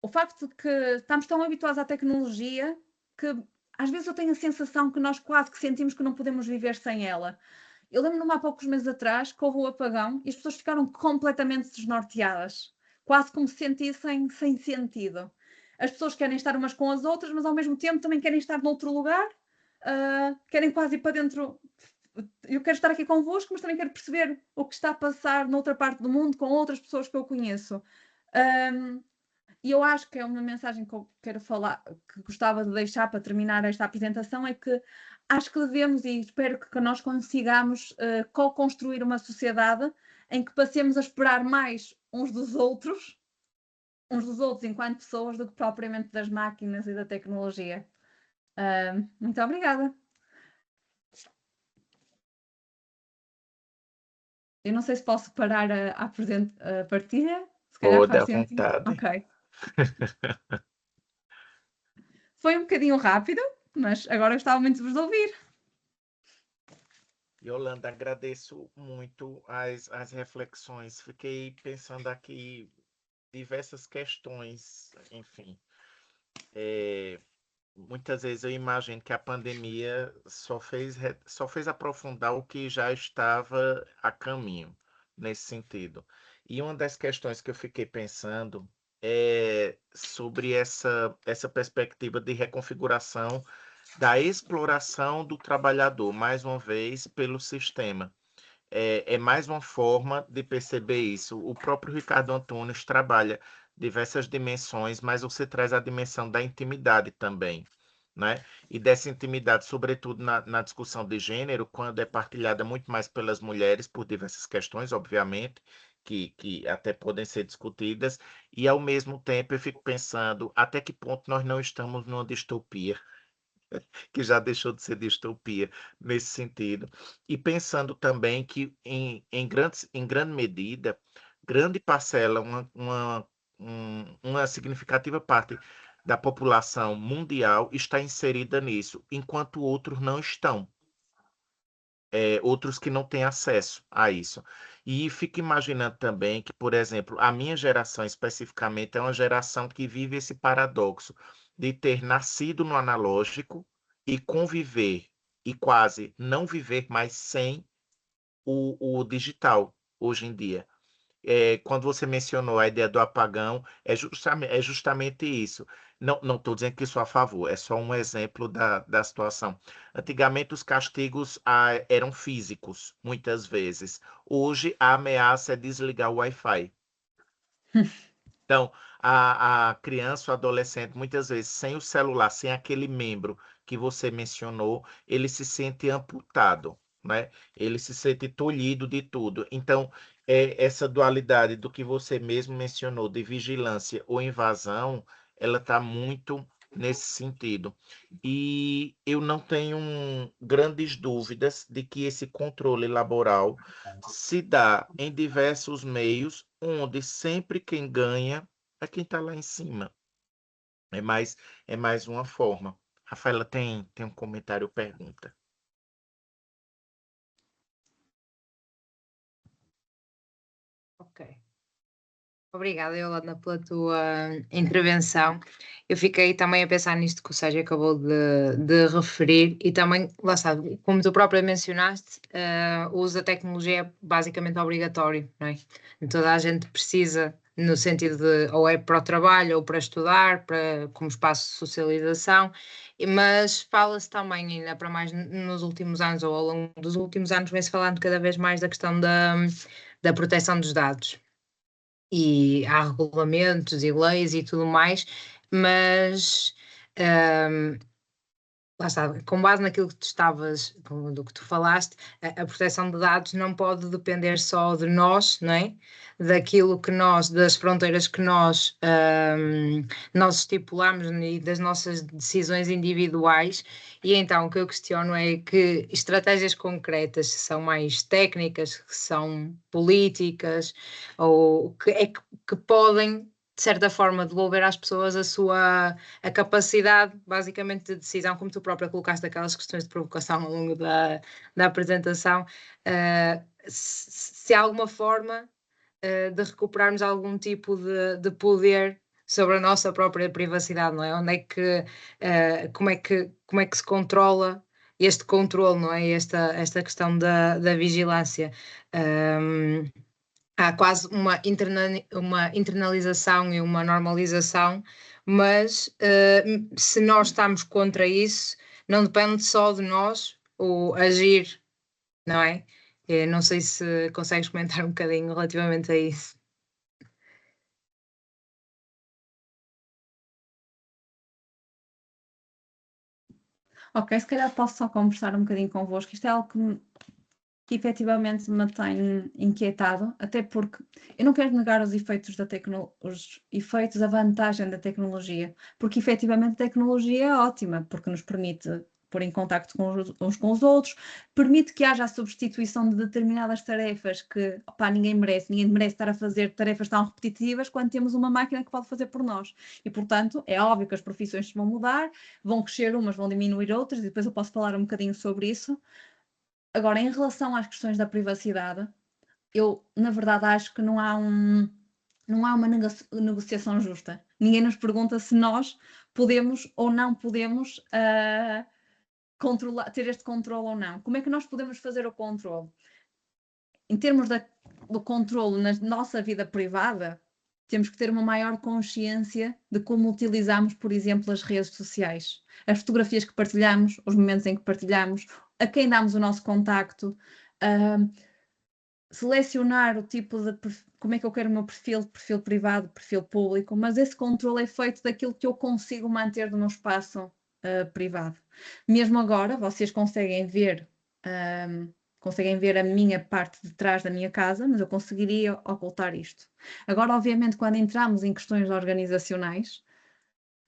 o facto de que estamos tão habituados à tecnologia que às vezes eu tenho a sensação que nós quase que sentimos que não podemos viver sem ela. Eu lembro-me há poucos meses atrás que houve o apagão e as pessoas ficaram completamente desnorteadas, quase como se sentissem sem sentido. As pessoas querem estar umas com as outras, mas ao mesmo tempo também querem estar noutro lugar, querem quase ir para dentro. Eu quero estar aqui convosco, mas também quero perceber o que está a passar noutra parte do mundo com outras pessoas que eu conheço. E eu acho que é uma mensagem que eu quero falar, que gostava de deixar para terminar esta apresentação, é que acho que devemos, e espero que nós consigamos co-construir uma sociedade em que passemos a esperar mais uns dos outros enquanto pessoas, do que propriamente das máquinas e da tecnologia. Muito obrigada. Eu não sei se posso parar a partilha. Se calhar Pode, à faz sentido. vontade. Ok. Foi um bocadinho rápido, mas agora gostava muito de vos ouvir. Yolanda, agradeço muito as reflexões. Fiquei pensando aqui diversas questões, enfim. Muitas vezes eu imagino que a pandemia só fez aprofundar o que já estava a caminho, nesse sentido. E uma das questões que eu fiquei pensando é sobre essa perspectiva de reconfiguração da exploração do trabalhador, mais uma vez, pelo sistema. É mais uma forma de perceber isso. O próprio Ricardo Antunes trabalha diversas dimensões, mas você traz a dimensão da intimidade também, né? E dessa intimidade, sobretudo na discussão de gênero, quando é partilhada muito mais pelas mulheres, por diversas questões, obviamente, que até podem ser discutidas, e ao mesmo tempo eu fico pensando até que ponto nós não estamos numa distopia, que já deixou de ser distopia nesse sentido. E pensando também que, em grande medida, grande parcela, uma significativa parte da população mundial está inserida nisso, enquanto outros não estão. Outros que não têm acesso a isso. E fico imaginando também que, por exemplo, a minha geração especificamente é uma geração que vive esse paradoxo de ter nascido no analógico e conviver e quase não viver mais sem o digital hoje em dia. Quando você mencionou a ideia do apagão, é justamente isso. Não estou dizendo que sou a favor, é só um exemplo da situação. Antigamente, os castigos eram físicos, muitas vezes. Hoje, a ameaça é desligar o Wi-Fi. Então, a criança, o adolescente, muitas vezes, sem o celular, sem aquele membro que você mencionou, ele se sente amputado, né? Ele se sente tolhido de tudo. Então, essa dualidade do que você mesmo mencionou, de vigilância ou invasão, ela está muito nesse sentido. E eu não tenho grandes dúvidas de que esse controle laboral se dá em diversos meios, onde sempre quem ganha é quem está lá em cima. É mais uma forma. Rafaela tem um comentário ou pergunta. Ok. Obrigada, Yolanda, pela tua intervenção. Eu fiquei também a pensar nisto que o Sérgio acabou de referir e também, lá está, como tu própria mencionaste, o uso da tecnologia é basicamente obrigatório, não é? Toda a gente precisa, no sentido de ou é para o trabalho ou para estudar, como espaço de socialização, mas fala-se também, ainda para mais nos últimos anos ou ao longo dos últimos anos, vem-se falando cada vez mais da questão da proteção dos dados. E há regulamentos e leis e tudo mais, mas lá está, com base naquilo que tu estavas, do que tu falaste, a proteção de dados não pode depender só de nós, não é? Daquilo que nós, das fronteiras que nós estipulamos e das nossas decisões individuais. E então o que eu questiono é que estratégias concretas, se são mais técnicas, que são políticas, ou que podem, de certa forma, devolver às pessoas a capacidade, basicamente, de decisão, como tu própria colocaste aquelas questões de provocação ao longo da apresentação, se há alguma forma de recuperarmos algum tipo de poder sobre a nossa própria privacidade, não é? Onde é que, como é que se controla este controle, não é? Esta questão da vigilância. Há quase uma internalização e uma normalização, mas se nós estamos contra isso, não depende só de nós o agir, não é? Não sei se consegues comentar um bocadinho relativamente a isso. Ok, se calhar posso só conversar um bocadinho convosco. Isto é algo que efetivamente me tem inquietado, até porque eu não quero negar os efeitos os efeitos, a vantagem da tecnologia, porque efetivamente a tecnologia é ótima, porque nos permite pôr em contacto uns com os outros, permite que haja a substituição de determinadas tarefas que ninguém merece estar a fazer tarefas tão repetitivas quando temos uma máquina que pode fazer por nós. E, portanto, é óbvio que as profissões se vão mudar, vão crescer umas, vão diminuir outras, e depois eu posso falar um bocadinho sobre isso. Agora, em relação às questões da privacidade, eu, na verdade, acho que não há uma negociação justa. Ninguém nos pergunta se nós podemos ou não podemos ter este controle ou não. Como é que nós podemos fazer o controle? Em termos do controle na nossa vida privada, temos que ter uma maior consciência de como utilizamos, por exemplo, as redes sociais. As fotografias que partilhamos, os momentos em que partilhamos, a quem damos o nosso contacto, selecionar o tipo de como é que eu quero o meu perfil privado, perfil público, mas esse controle é feito daquilo que eu consigo manter do meu espaço privado. Mesmo agora, vocês conseguem ver a minha parte de trás da minha casa, mas eu conseguiria ocultar isto. Agora, obviamente, quando entramos em questões organizacionais,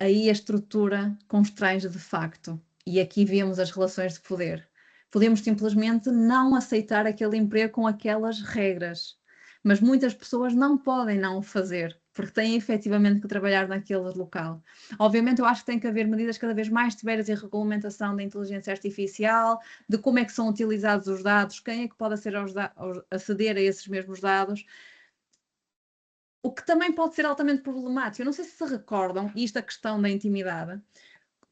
aí a estrutura constrange de facto. E aqui vemos as relações de poder. Podemos simplesmente não aceitar aquele emprego com aquelas regras. Mas muitas pessoas não podem não o fazer, porque têm efetivamente que trabalhar naquele local. Obviamente, eu acho que tem que haver medidas cada vez mais severas em regulamentação da inteligência artificial, de como é que são utilizados os dados, quem é que pode aceder a esses mesmos dados. O que também pode ser altamente problemático. Eu não sei se recordam, isto a questão da intimidade,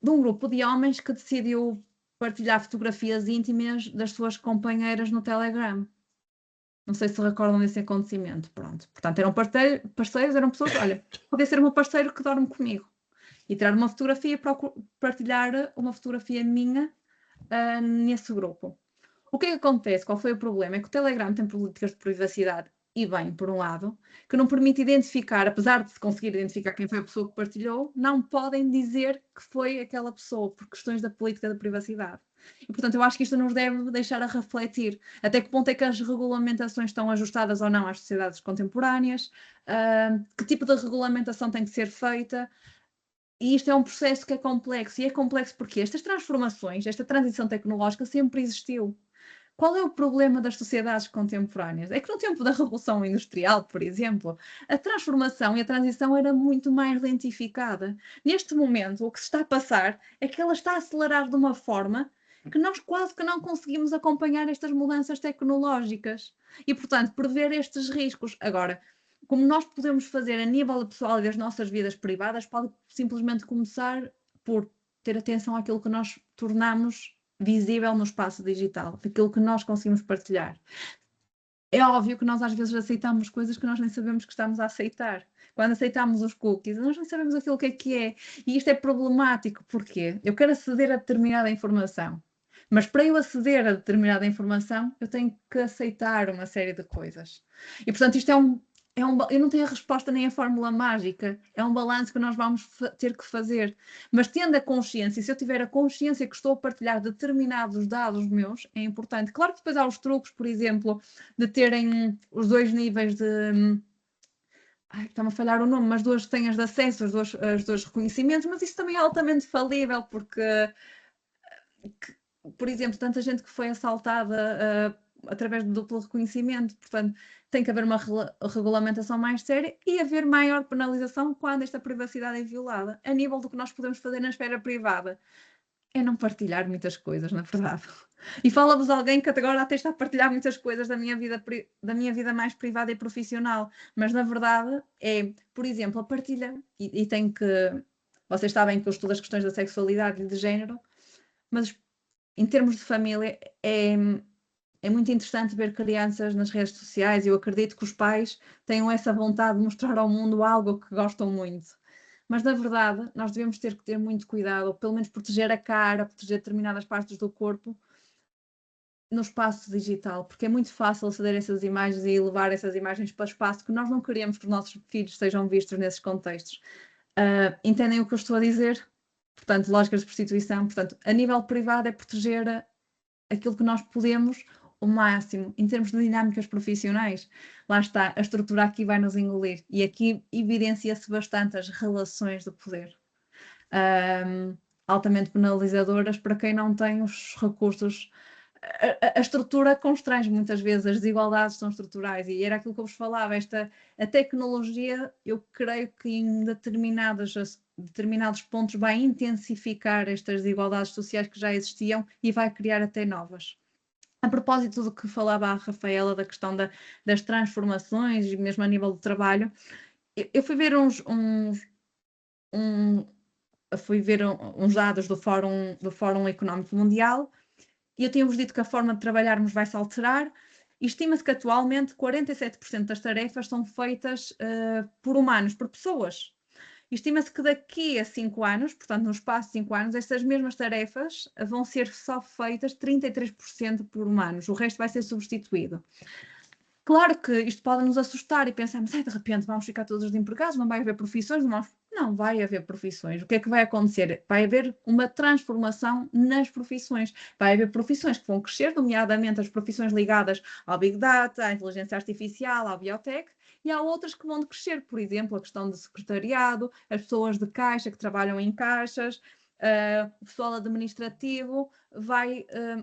de um grupo de homens que decidiu partilhar fotografias íntimas das suas companheiras no Telegram. Não sei se recordam desse acontecimento. Pronto. Portanto, eram parceiros, eram pessoas, olha, podia ser o meu parceiro que dorme comigo. E tirar uma fotografia, partilhar uma fotografia minha nesse grupo. O que é que acontece? Qual foi o problema? É que o Telegram tem políticas de privacidade, e bem, por um lado, que não permite identificar, apesar de se conseguir identificar quem foi a pessoa que partilhou, não podem dizer que foi aquela pessoa, por questões da política de privacidade. E, portanto, eu acho que isto nos deve deixar a refletir até que ponto é que as regulamentações estão ajustadas ou não às sociedades contemporâneas, que tipo de regulamentação tem que ser feita. E isto é um processo que é complexo. E é complexo porque estas transformações, esta transição tecnológica sempre existiu. Qual é o problema das sociedades contemporâneas? É que no tempo da Revolução Industrial, por exemplo, a transformação e a transição era muito mais lentificada. Neste momento, o que se está a passar é que ela está a acelerar de uma forma que nós quase que não conseguimos acompanhar estas mudanças tecnológicas e, portanto, prever estes riscos. Agora, como nós podemos fazer a nível pessoal e das nossas vidas privadas, pode simplesmente começar por ter atenção àquilo que nós tornamos visível no espaço digital, daquilo que nós conseguimos partilhar. É óbvio que nós às vezes aceitamos coisas que nós nem sabemos que estamos a aceitar. Quando aceitamos os cookies, nós nem sabemos aquilo que é. E isto é problemático, porque eu quero aceder a determinada informação, mas para eu aceder a determinada informação, eu tenho que aceitar uma série de coisas. E, portanto, isto eu não tenho a resposta nem a fórmula mágica, é um balanço que nós vamos ter que fazer. Mas tendo a consciência, se eu tiver a consciência que estou a partilhar determinados dados meus, é importante. Claro que depois há os truques, por exemplo, de terem os 2 níveis de... está-me a falhar o nome, mas 2 senhas de acesso, os dois reconhecimentos, mas isso também é altamente falível, porque, por exemplo, tanta gente que foi assaltada através do duplo reconhecimento, portanto, tem que haver uma regulamentação mais séria e haver maior penalização quando esta privacidade é violada. A nível do que nós podemos fazer na esfera privada, é não partilhar muitas coisas, na verdade. E fala-vos alguém que até agora até está a partilhar muitas coisas da minha vida mais privada e profissional, mas na verdade é, por exemplo, a partilha, e tem que... Vocês sabem que eu estudo as questões da sexualidade e de género, mas em termos de família é muito interessante ver crianças nas redes sociais e eu acredito que os pais tenham essa vontade de mostrar ao mundo algo que gostam muito. Mas, na verdade, nós devemos ter que ter muito cuidado, ou pelo menos proteger a cara, proteger determinadas partes do corpo no espaço digital, porque é muito fácil aceder a essas imagens e levar essas imagens para o espaço que nós não queremos que os nossos filhos sejam vistos nesses contextos. Entendem o que eu estou a dizer? Portanto, lógicas de prostituição. Portanto, a nível privado é proteger aquilo que nós podemos o máximo, em termos de dinâmicas profissionais. Lá está, a estrutura aqui vai nos engolir e aqui evidencia-se bastante as relações de poder. Altamente penalizadoras para quem não tem os recursos. A estrutura constrange muitas vezes, as desigualdades são estruturais e era aquilo que eu vos falava, a tecnologia, eu creio que em determinados pontos vai intensificar estas desigualdades sociais que já existiam e vai criar até novas. A propósito do que falava a Rafaela, da questão das transformações, mesmo a nível do trabalho, eu fui ver uns dados do Fórum Económico Mundial e eu tinha-vos dito que a forma de trabalharmos vai se alterar e estima-se que atualmente 47% das tarefas são feitas por humanos, por pessoas. Estima-se que daqui a 5 anos, portanto no espaço de 5 anos, estas mesmas tarefas vão ser só feitas 33% por humanos, o resto vai ser substituído. Claro que isto pode nos assustar e pensarmos, de repente vamos ficar todos desempregados, não vai haver profissões, não vai haver profissões. O que é que vai acontecer? Vai haver uma transformação nas profissões. Vai haver profissões que vão crescer, nomeadamente as profissões ligadas ao Big Data, à inteligência artificial, à biotech, e há outras que vão decrescer, por exemplo, a questão de secretariado, as pessoas de caixa que trabalham em caixas, o pessoal administrativo,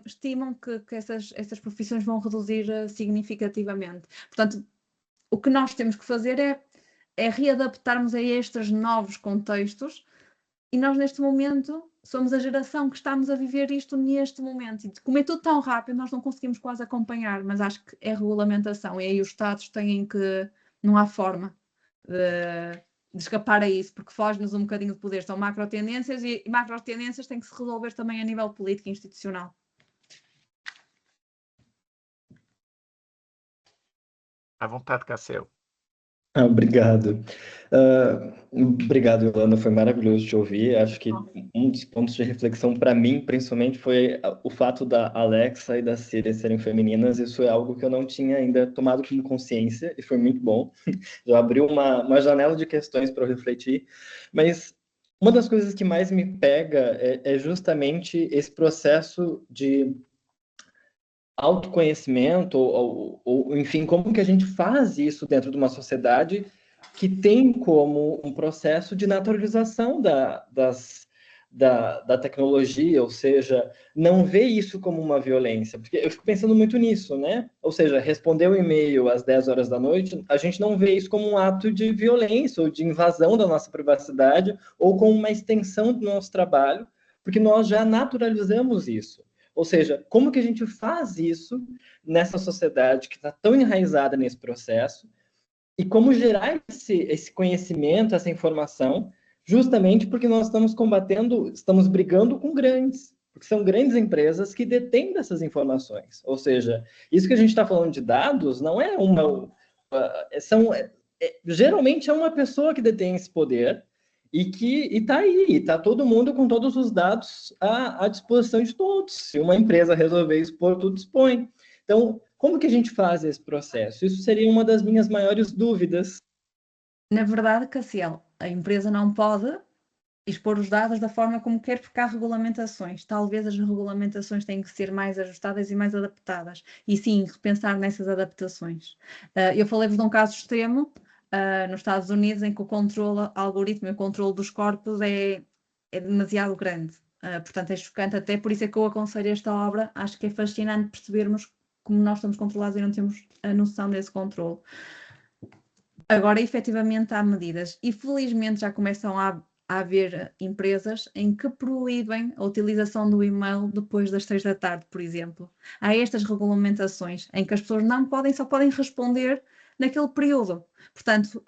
estimam que essas profissões vão reduzir significativamente. Portanto, o que nós temos que fazer é readaptarmos a estes novos contextos e nós neste momento somos a geração que estamos a viver isto neste momento. E como é tudo tão rápido, nós não conseguimos quase acompanhar, mas acho que é regulamentação e aí os Estados têm que... Não há forma de escapar a isso, porque foge-nos um bocadinho de poder. São macro-tendências e macro-tendências têm que se resolver também a nível político e institucional. À vontade, Cassel. Obrigado. Obrigado, Yolanda, foi maravilhoso te ouvir. Acho que um dos pontos de reflexão para mim, principalmente, foi o fato da Alexa e da Siri serem femininas. Isso é algo que eu não tinha ainda tomado como consciência e foi muito bom. Já abriu uma janela de questões para eu refletir. Mas uma das coisas que mais me pega é justamente esse processo de autoconhecimento, ou enfim, como que a gente faz isso dentro de uma sociedade que tem como um processo de naturalização da tecnologia, ou seja, não vê isso como uma violência, porque eu fico pensando muito nisso, né? Ou seja, responder um e-mail às 10 horas da noite, a gente não vê isso como um ato de violência ou de invasão da nossa privacidade ou como uma extensão do nosso trabalho, porque nós já naturalizamos isso. Ou seja, como que a gente faz isso nessa sociedade que está tão enraizada nesse processo e como gerar esse conhecimento, essa informação, justamente porque nós estamos brigando com grandes, porque são grandes empresas que detêm dessas informações. Ou seja, isso que a gente está falando de dados não é geralmente é uma pessoa que detém esse poder e está aí, está todo mundo com todos os dados à disposição de todos. Se uma empresa resolver expor, tudo expõe. Então, Como que a gente faz esse processo? Isso seria uma das minhas maiores dúvidas. Na verdade, Cassiel, a empresa não pode expor os dados da forma como quer, porque há regulamentações. Talvez as regulamentações tenham que ser mais ajustadas e mais adaptadas. E sim, repensar nessas adaptações. Eu falei-vos de um caso extremo, nos Estados Unidos, em que o controle algoritmo e o controle dos corpos é demasiado grande. Portanto, é chocante, até por isso é que eu aconselho esta obra. Acho que é fascinante percebermos como nós estamos controlados e não temos a noção desse controle. Agora, efetivamente, há medidas e felizmente já começam a haver empresas em que proíbem a utilização do e-mail depois das 6 da tarde, por exemplo. Há estas regulamentações em que as pessoas não podem, só podem responder naquele período. Portanto,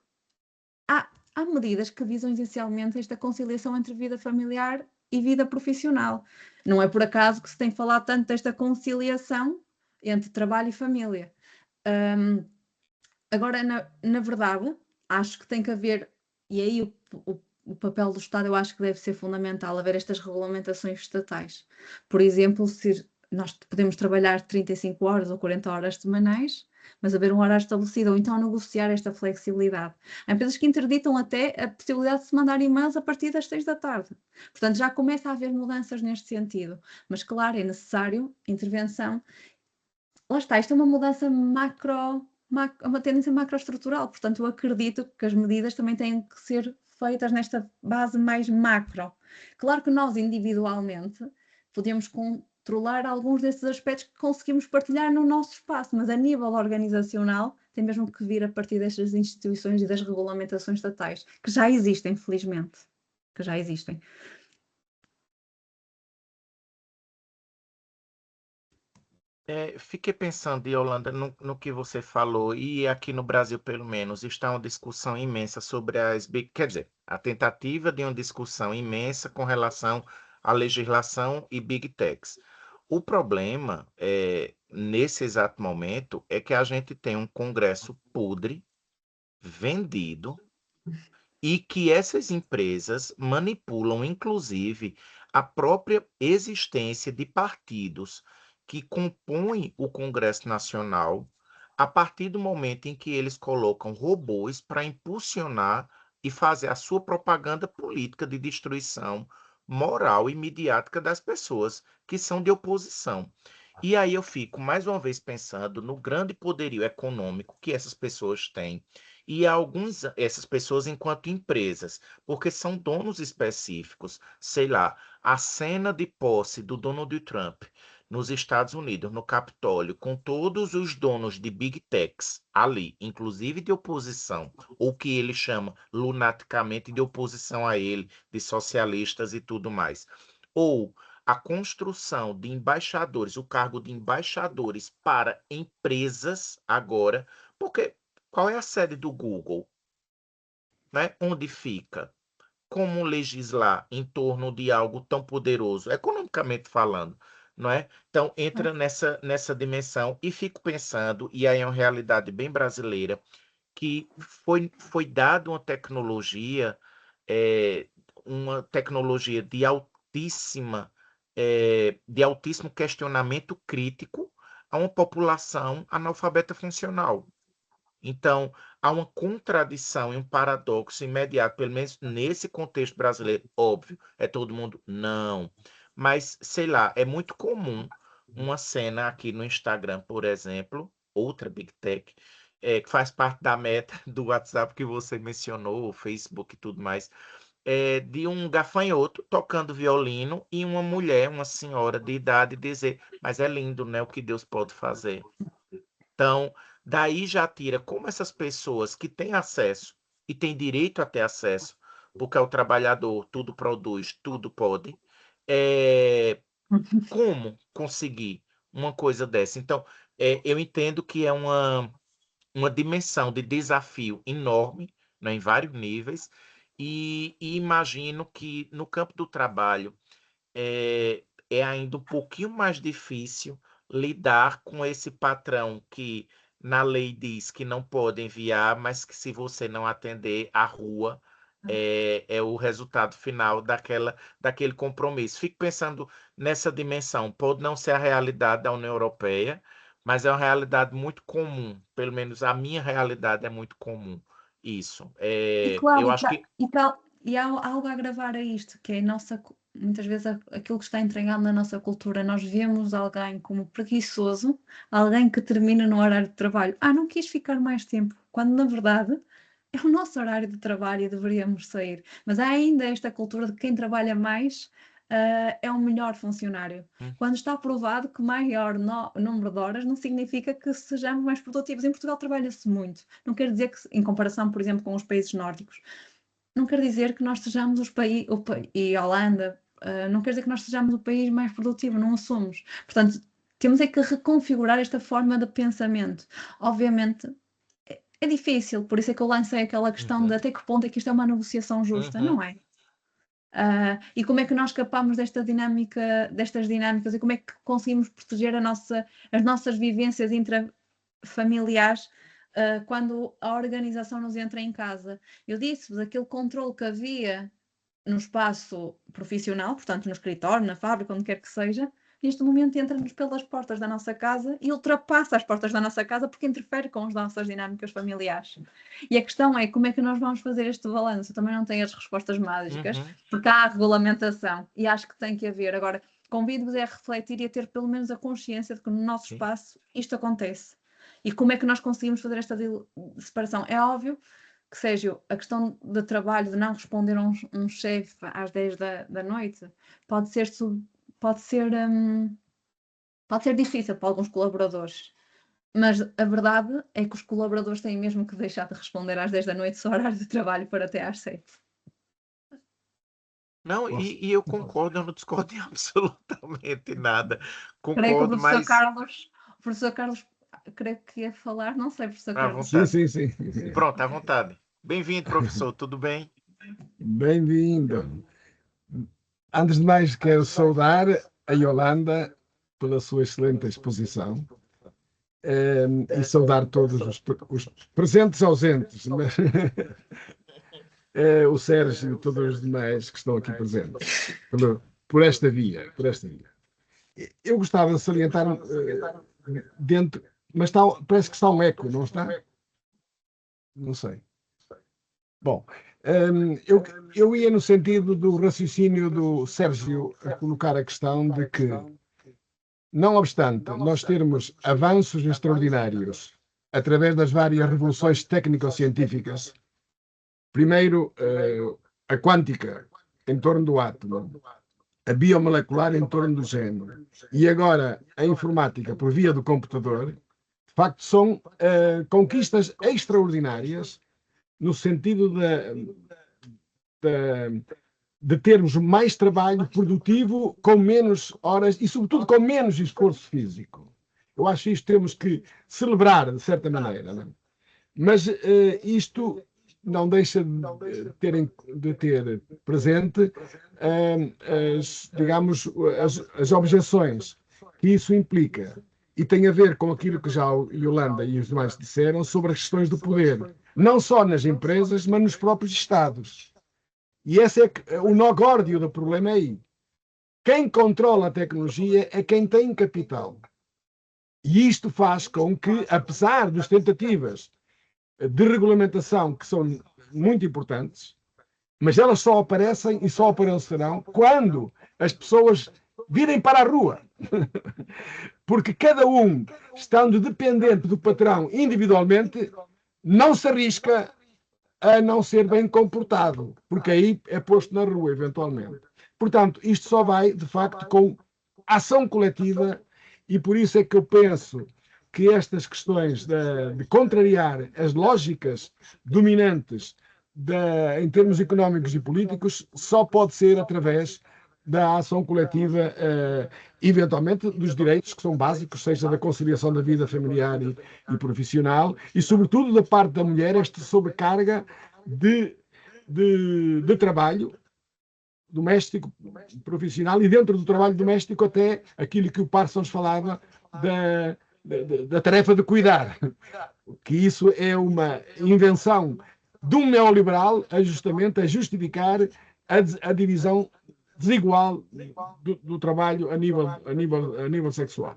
há medidas que visam essencialmente esta conciliação entre vida familiar e vida profissional. Não é por acaso que se tem falado tanto desta conciliação entre trabalho e família. Agora, na verdade, acho que tem que haver, e aí o papel do Estado eu acho que deve ser fundamental, haver estas regulamentações estatais. Por exemplo, se nós podemos trabalhar 35 horas ou 40 horas semanais, mas haver um horário estabelecido, ou então negociar esta flexibilidade. Há empresas que interditam até a possibilidade de se mandar e-mails a partir das 6 da tarde. Portanto, já começa a haver mudanças neste sentido. Mas, claro, é necessário intervenção. Lá está, isto é uma mudança uma tendência macroestrutural, portanto, eu acredito que as medidas também têm que ser feitas nesta base mais macro. Claro que nós, individualmente, podemos controlar alguns desses aspectos que conseguimos partilhar no nosso espaço, mas a nível organizacional tem mesmo que vir a partir destas instituições e das regulamentações estatais, que já existem, felizmente, que já existem. Fiquei pensando, Yolanda, no que você falou, e aqui no Brasil, pelo menos, está uma discussão imensa sobre quer dizer, a tentativa de uma discussão imensa com relação à legislação e Big Techs. O problema, nesse exato momento, é que a gente tem um Congresso podre, vendido, e que essas empresas manipulam, inclusive, a própria existência de partidos que compõem o Congresso Nacional, a partir do momento em que eles colocam robôs para impulsionar e fazer a sua propaganda política de destruição moral e midiática das pessoas que são de oposição. E aí eu fico mais uma vez pensando no grande poderio econômico que essas pessoas têm e essas pessoas enquanto empresas, porque são donos específicos. Sei lá, a cena de posse do Donald Trump nos Estados Unidos, no Capitólio, com todos os donos de Big Techs ali, inclusive de oposição, ou que ele chama lunaticamente de oposição a ele, de socialistas e tudo mais. Ou a construção de embaixadores, o cargo de embaixadores para empresas agora, porque qual é a sede do Google? Né? Onde fica? Como legislar em torno de algo tão poderoso, economicamente falando, não é? Então, entra nessa dimensão e fico pensando, e aí é uma realidade bem brasileira, que foi dada uma tecnologia de altíssimo questionamento crítico a uma população analfabeta funcional. Então, há uma contradição e um paradoxo imediato, pelo menos nesse contexto brasileiro. Óbvio, é todo mundo, não. Mas, sei lá, é muito comum uma cena aqui no Instagram, por exemplo, outra Big Tech, que faz parte da meta do WhatsApp que você mencionou, o Facebook e tudo mais, de um gafanhoto tocando violino e uma mulher, uma senhora de idade, dizer, mas é lindo, né, o que Deus pode fazer. Então, daí já tira como essas pessoas que têm acesso e têm direito a ter acesso, porque é o trabalhador, tudo produz, tudo pode, como conseguir uma coisa dessa? Então, eu entendo que é uma dimensão de desafio enorme, né, em vários níveis, e imagino que no campo do trabalho é ainda um pouquinho mais difícil lidar com esse patrão que na lei diz que não pode enviar, mas que se você não atender à rua, é o resultado final daquele compromisso. Fico pensando nessa dimensão, pode não ser a realidade da União Europeia, mas é uma realidade muito comum, pelo menos a minha realidade é muito comum isso. E Eu Cláudio, acho que há algo a agravar a isto, que é muitas vezes aquilo que está entranhado na nossa cultura. Nós vemos alguém como preguiçoso, alguém que termina no horário de trabalho. Não quis ficar mais tempo, quando na verdade é o nosso horário de trabalho e deveríamos sair. Mas há ainda esta cultura de que quem trabalha mais é um melhor funcionário. Quando está provado que maior número de horas não significa que sejamos mais produtivos. Em Portugal trabalha-se muito. Não quer dizer que, em comparação, por exemplo, com os países nórdicos, não quer dizer que nós sejamos e a Holanda, não quer dizer que nós sejamos o país mais produtivo, não o somos. Portanto, temos é que reconfigurar esta forma de pensamento. Obviamente, é difícil, por isso é que eu lancei aquela questão de até que ponto é que isto é uma negociação justa, não é? E como é que nós escapamos destas dinâmicas e como é que conseguimos proteger as nossas vivências intrafamiliares quando a organização nos entra em casa. Eu disse-vos, aquele controle que havia no espaço profissional, portanto no escritório, na fábrica, onde quer que seja, neste momento entra-nos pelas portas da nossa casa e ultrapassa as portas da nossa casa porque interfere com as nossas dinâmicas familiares. E a questão é como é que nós vamos fazer este balanço? Eu também não tenho as respostas mágicas, porque há a regulamentação e acho que tem que haver. Agora, convido-vos a refletir e a ter pelo menos a consciência de que no nosso espaço isto acontece. E como é que nós conseguimos fazer esta separação? É óbvio que seja a questão de trabalho, de não responder a um chefe às 10 da noite, pode ser difícil para alguns colaboradores. Mas a verdade é que os colaboradores têm mesmo que deixar de responder às 10 da noite, só horário de trabalho para até às 7. Não, e eu concordo, eu não discordo em absolutamente nada. Creio que o Concordo, mas professor Carlos, creio que ia falar, não sei, professor à Carlos. vontade. Sim. Pronto, à vontade. Bem-vindo, professor, tudo bem? Bem-vindo. Antes de mais, quero saudar a Yolanda pela sua excelente exposição e saudar todos os presentes e ausentes, mas, o Sérgio e todos os demais que estão aqui presentes, por esta via. Eu gostava de salientar dentro, mas parece que está um eco, não está? Não sei. Bom, eu ia no sentido do raciocínio do Sérgio a colocar a questão de que, não obstante nós termos avanços extraordinários através das várias revoluções técnico-científicas, primeiro a quântica em torno do átomo, a biomolecular em torno do gene e agora a informática por via do computador, de facto são conquistas extraordinárias no sentido de termos mais trabalho produtivo com menos horas e, sobretudo, com menos esforço físico. Eu acho que isto temos que celebrar, de certa maneira. Não é? Mas isto não deixa de ter presente, as objeções que isso implica. E tem a ver com aquilo que já a Yolanda e os demais disseram sobre as questões do poder. Não só nas empresas, mas nos próprios Estados. E esse é o nó górdio do problema aí. Quem controla a tecnologia é quem tem capital. E isto faz com que, apesar das tentativas de regulamentação que são muito importantes, mas elas só aparecem e só aparecerão quando as pessoas virem para a rua. Porque cada um, estando dependente do patrão individualmente, não se arrisca a não ser bem comportado, porque aí é posto na rua, eventualmente. Portanto, isto só vai, de facto, com ação coletiva, e por isso é que eu penso que estas questões de contrariar as lógicas dominantes em termos económicos e políticos só pode ser através da ação coletiva, eventualmente dos direitos que são básicos, seja da conciliação da vida familiar e profissional, e sobretudo da parte da mulher, esta sobrecarga de trabalho doméstico, profissional, e dentro do trabalho doméstico até aquilo que o Parsons falava da tarefa de cuidar, que isso é uma invenção de um neoliberal justamente a justificar a divisão desigual do trabalho a nível sexual.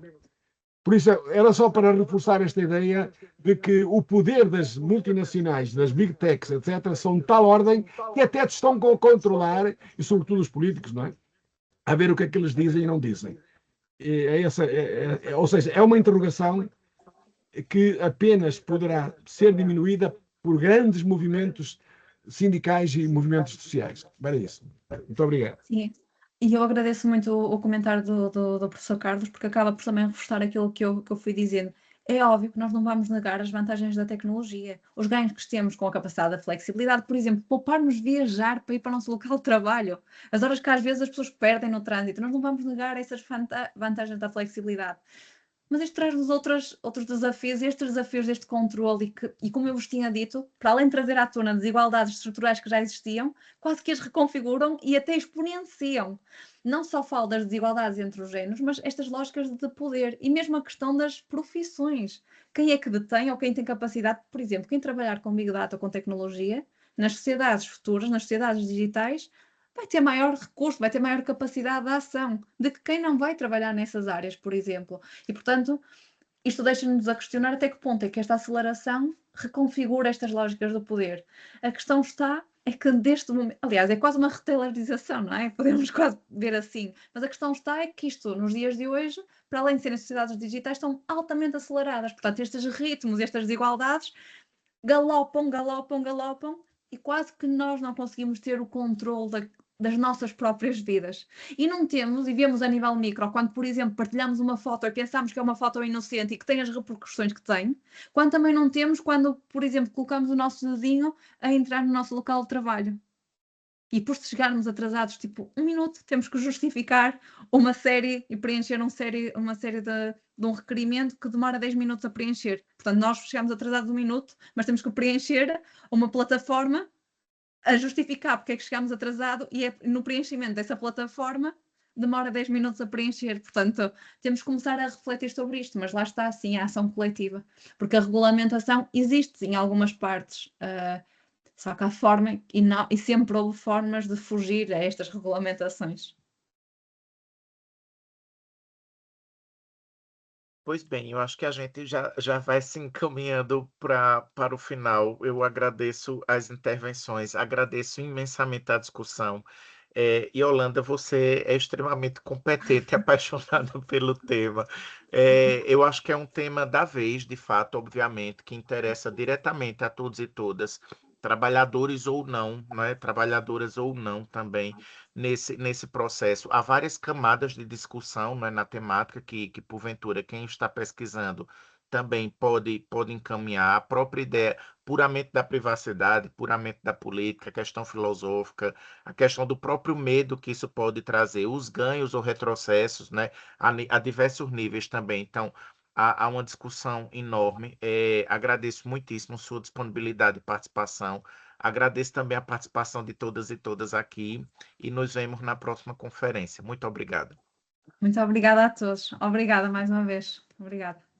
Por isso, era só para reforçar esta ideia de que o poder das multinacionais, das big techs, etc., são de tal ordem que até te estão a controlar, e sobretudo os políticos, não é? A ver o que é que eles dizem e não dizem. Ou seja, é uma interrogação que apenas poderá ser diminuída por grandes movimentos sindicais e movimentos sociais. Era isso. Muito obrigado. Sim. E eu agradeço muito o comentário do professor Carlos, porque acaba por também reforçar aquilo que eu fui dizendo. É óbvio que nós não vamos negar as vantagens da tecnologia, os ganhos que temos com a capacidade da flexibilidade, por exemplo, poupar-nos viajar para ir para o nosso local de trabalho, as horas que às vezes as pessoas perdem no trânsito, nós não vamos negar essas vantagens da flexibilidade. Mas isto traz-nos outros desafios, e estes desafios deste controle, e como eu vos tinha dito, para além de trazer à tona desigualdades estruturais que já existiam, quase que as reconfiguram e até exponenciam. Não só falo das desigualdades entre os géneros, mas estas lógicas de poder e mesmo a questão das profissões. Quem é que detém ou quem tem capacidade, por exemplo, quem trabalhar com Big Data ou com tecnologia, nas sociedades futuras, nas sociedades digitais, vai ter maior recurso, vai ter maior capacidade de ação de que quem não vai trabalhar nessas áreas, por exemplo. E, portanto, isto deixa-nos a questionar até que ponto é que esta aceleração reconfigura estas lógicas do poder. A questão está é que deste momento, aliás, é quase uma retailerização, não é? Podemos quase ver assim. Mas a questão está é que isto, nos dias de hoje, para além de serem sociedades digitais, estão altamente aceleradas. Portanto, estes ritmos, estas desigualdades, galopam, e quase que nós não conseguimos ter o controle das nossas próprias vidas. E não temos, e vemos a nível micro, quando, por exemplo, partilhamos uma foto e pensamos que é uma foto inocente e que tem as repercussões que tem, quando também não temos quando, por exemplo, colocamos o nosso dedinho a entrar no nosso local de trabalho. E por chegarmos atrasados, tipo, 1 minuto, temos que justificar uma série e preencher uma série de um requerimento que demora 10 minutos a preencher. Portanto, nós chegamos atrasados 1 minuto, mas temos que preencher uma plataforma a justificar porque é que chegámos atrasado e no preenchimento dessa plataforma demora 10 minutos a preencher. Portanto, temos que começar a refletir sobre isto, mas lá está, sim, a ação coletiva. Porque a regulamentação existe em algumas partes, só que há forma, e sempre houve formas de fugir a estas regulamentações. Pois bem, eu acho que a gente já vai se encaminhando para o final. Eu agradeço as intervenções, agradeço imensamente a discussão. Yolanda, você é extremamente competente e apaixonada pelo tema. Eu acho que é um tema da vez, de fato, obviamente, que interessa diretamente a todos e todas, trabalhadores ou não, né? Trabalhadoras ou não também nesse processo. Há várias camadas de discussão, né, na temática que, porventura, quem está pesquisando também pode encaminhar a própria ideia puramente da privacidade, puramente da política, a questão filosófica, a questão do próprio medo que isso pode trazer, os ganhos ou retrocessos, né, a diversos níveis também. Então, há uma discussão enorme. Agradeço muitíssimo sua disponibilidade e participação. Agradeço também a participação de todas e todas aqui e nos vemos na próxima conferência. Muito obrigado. Muito obrigada a todos. Obrigada mais uma vez. Obrigada.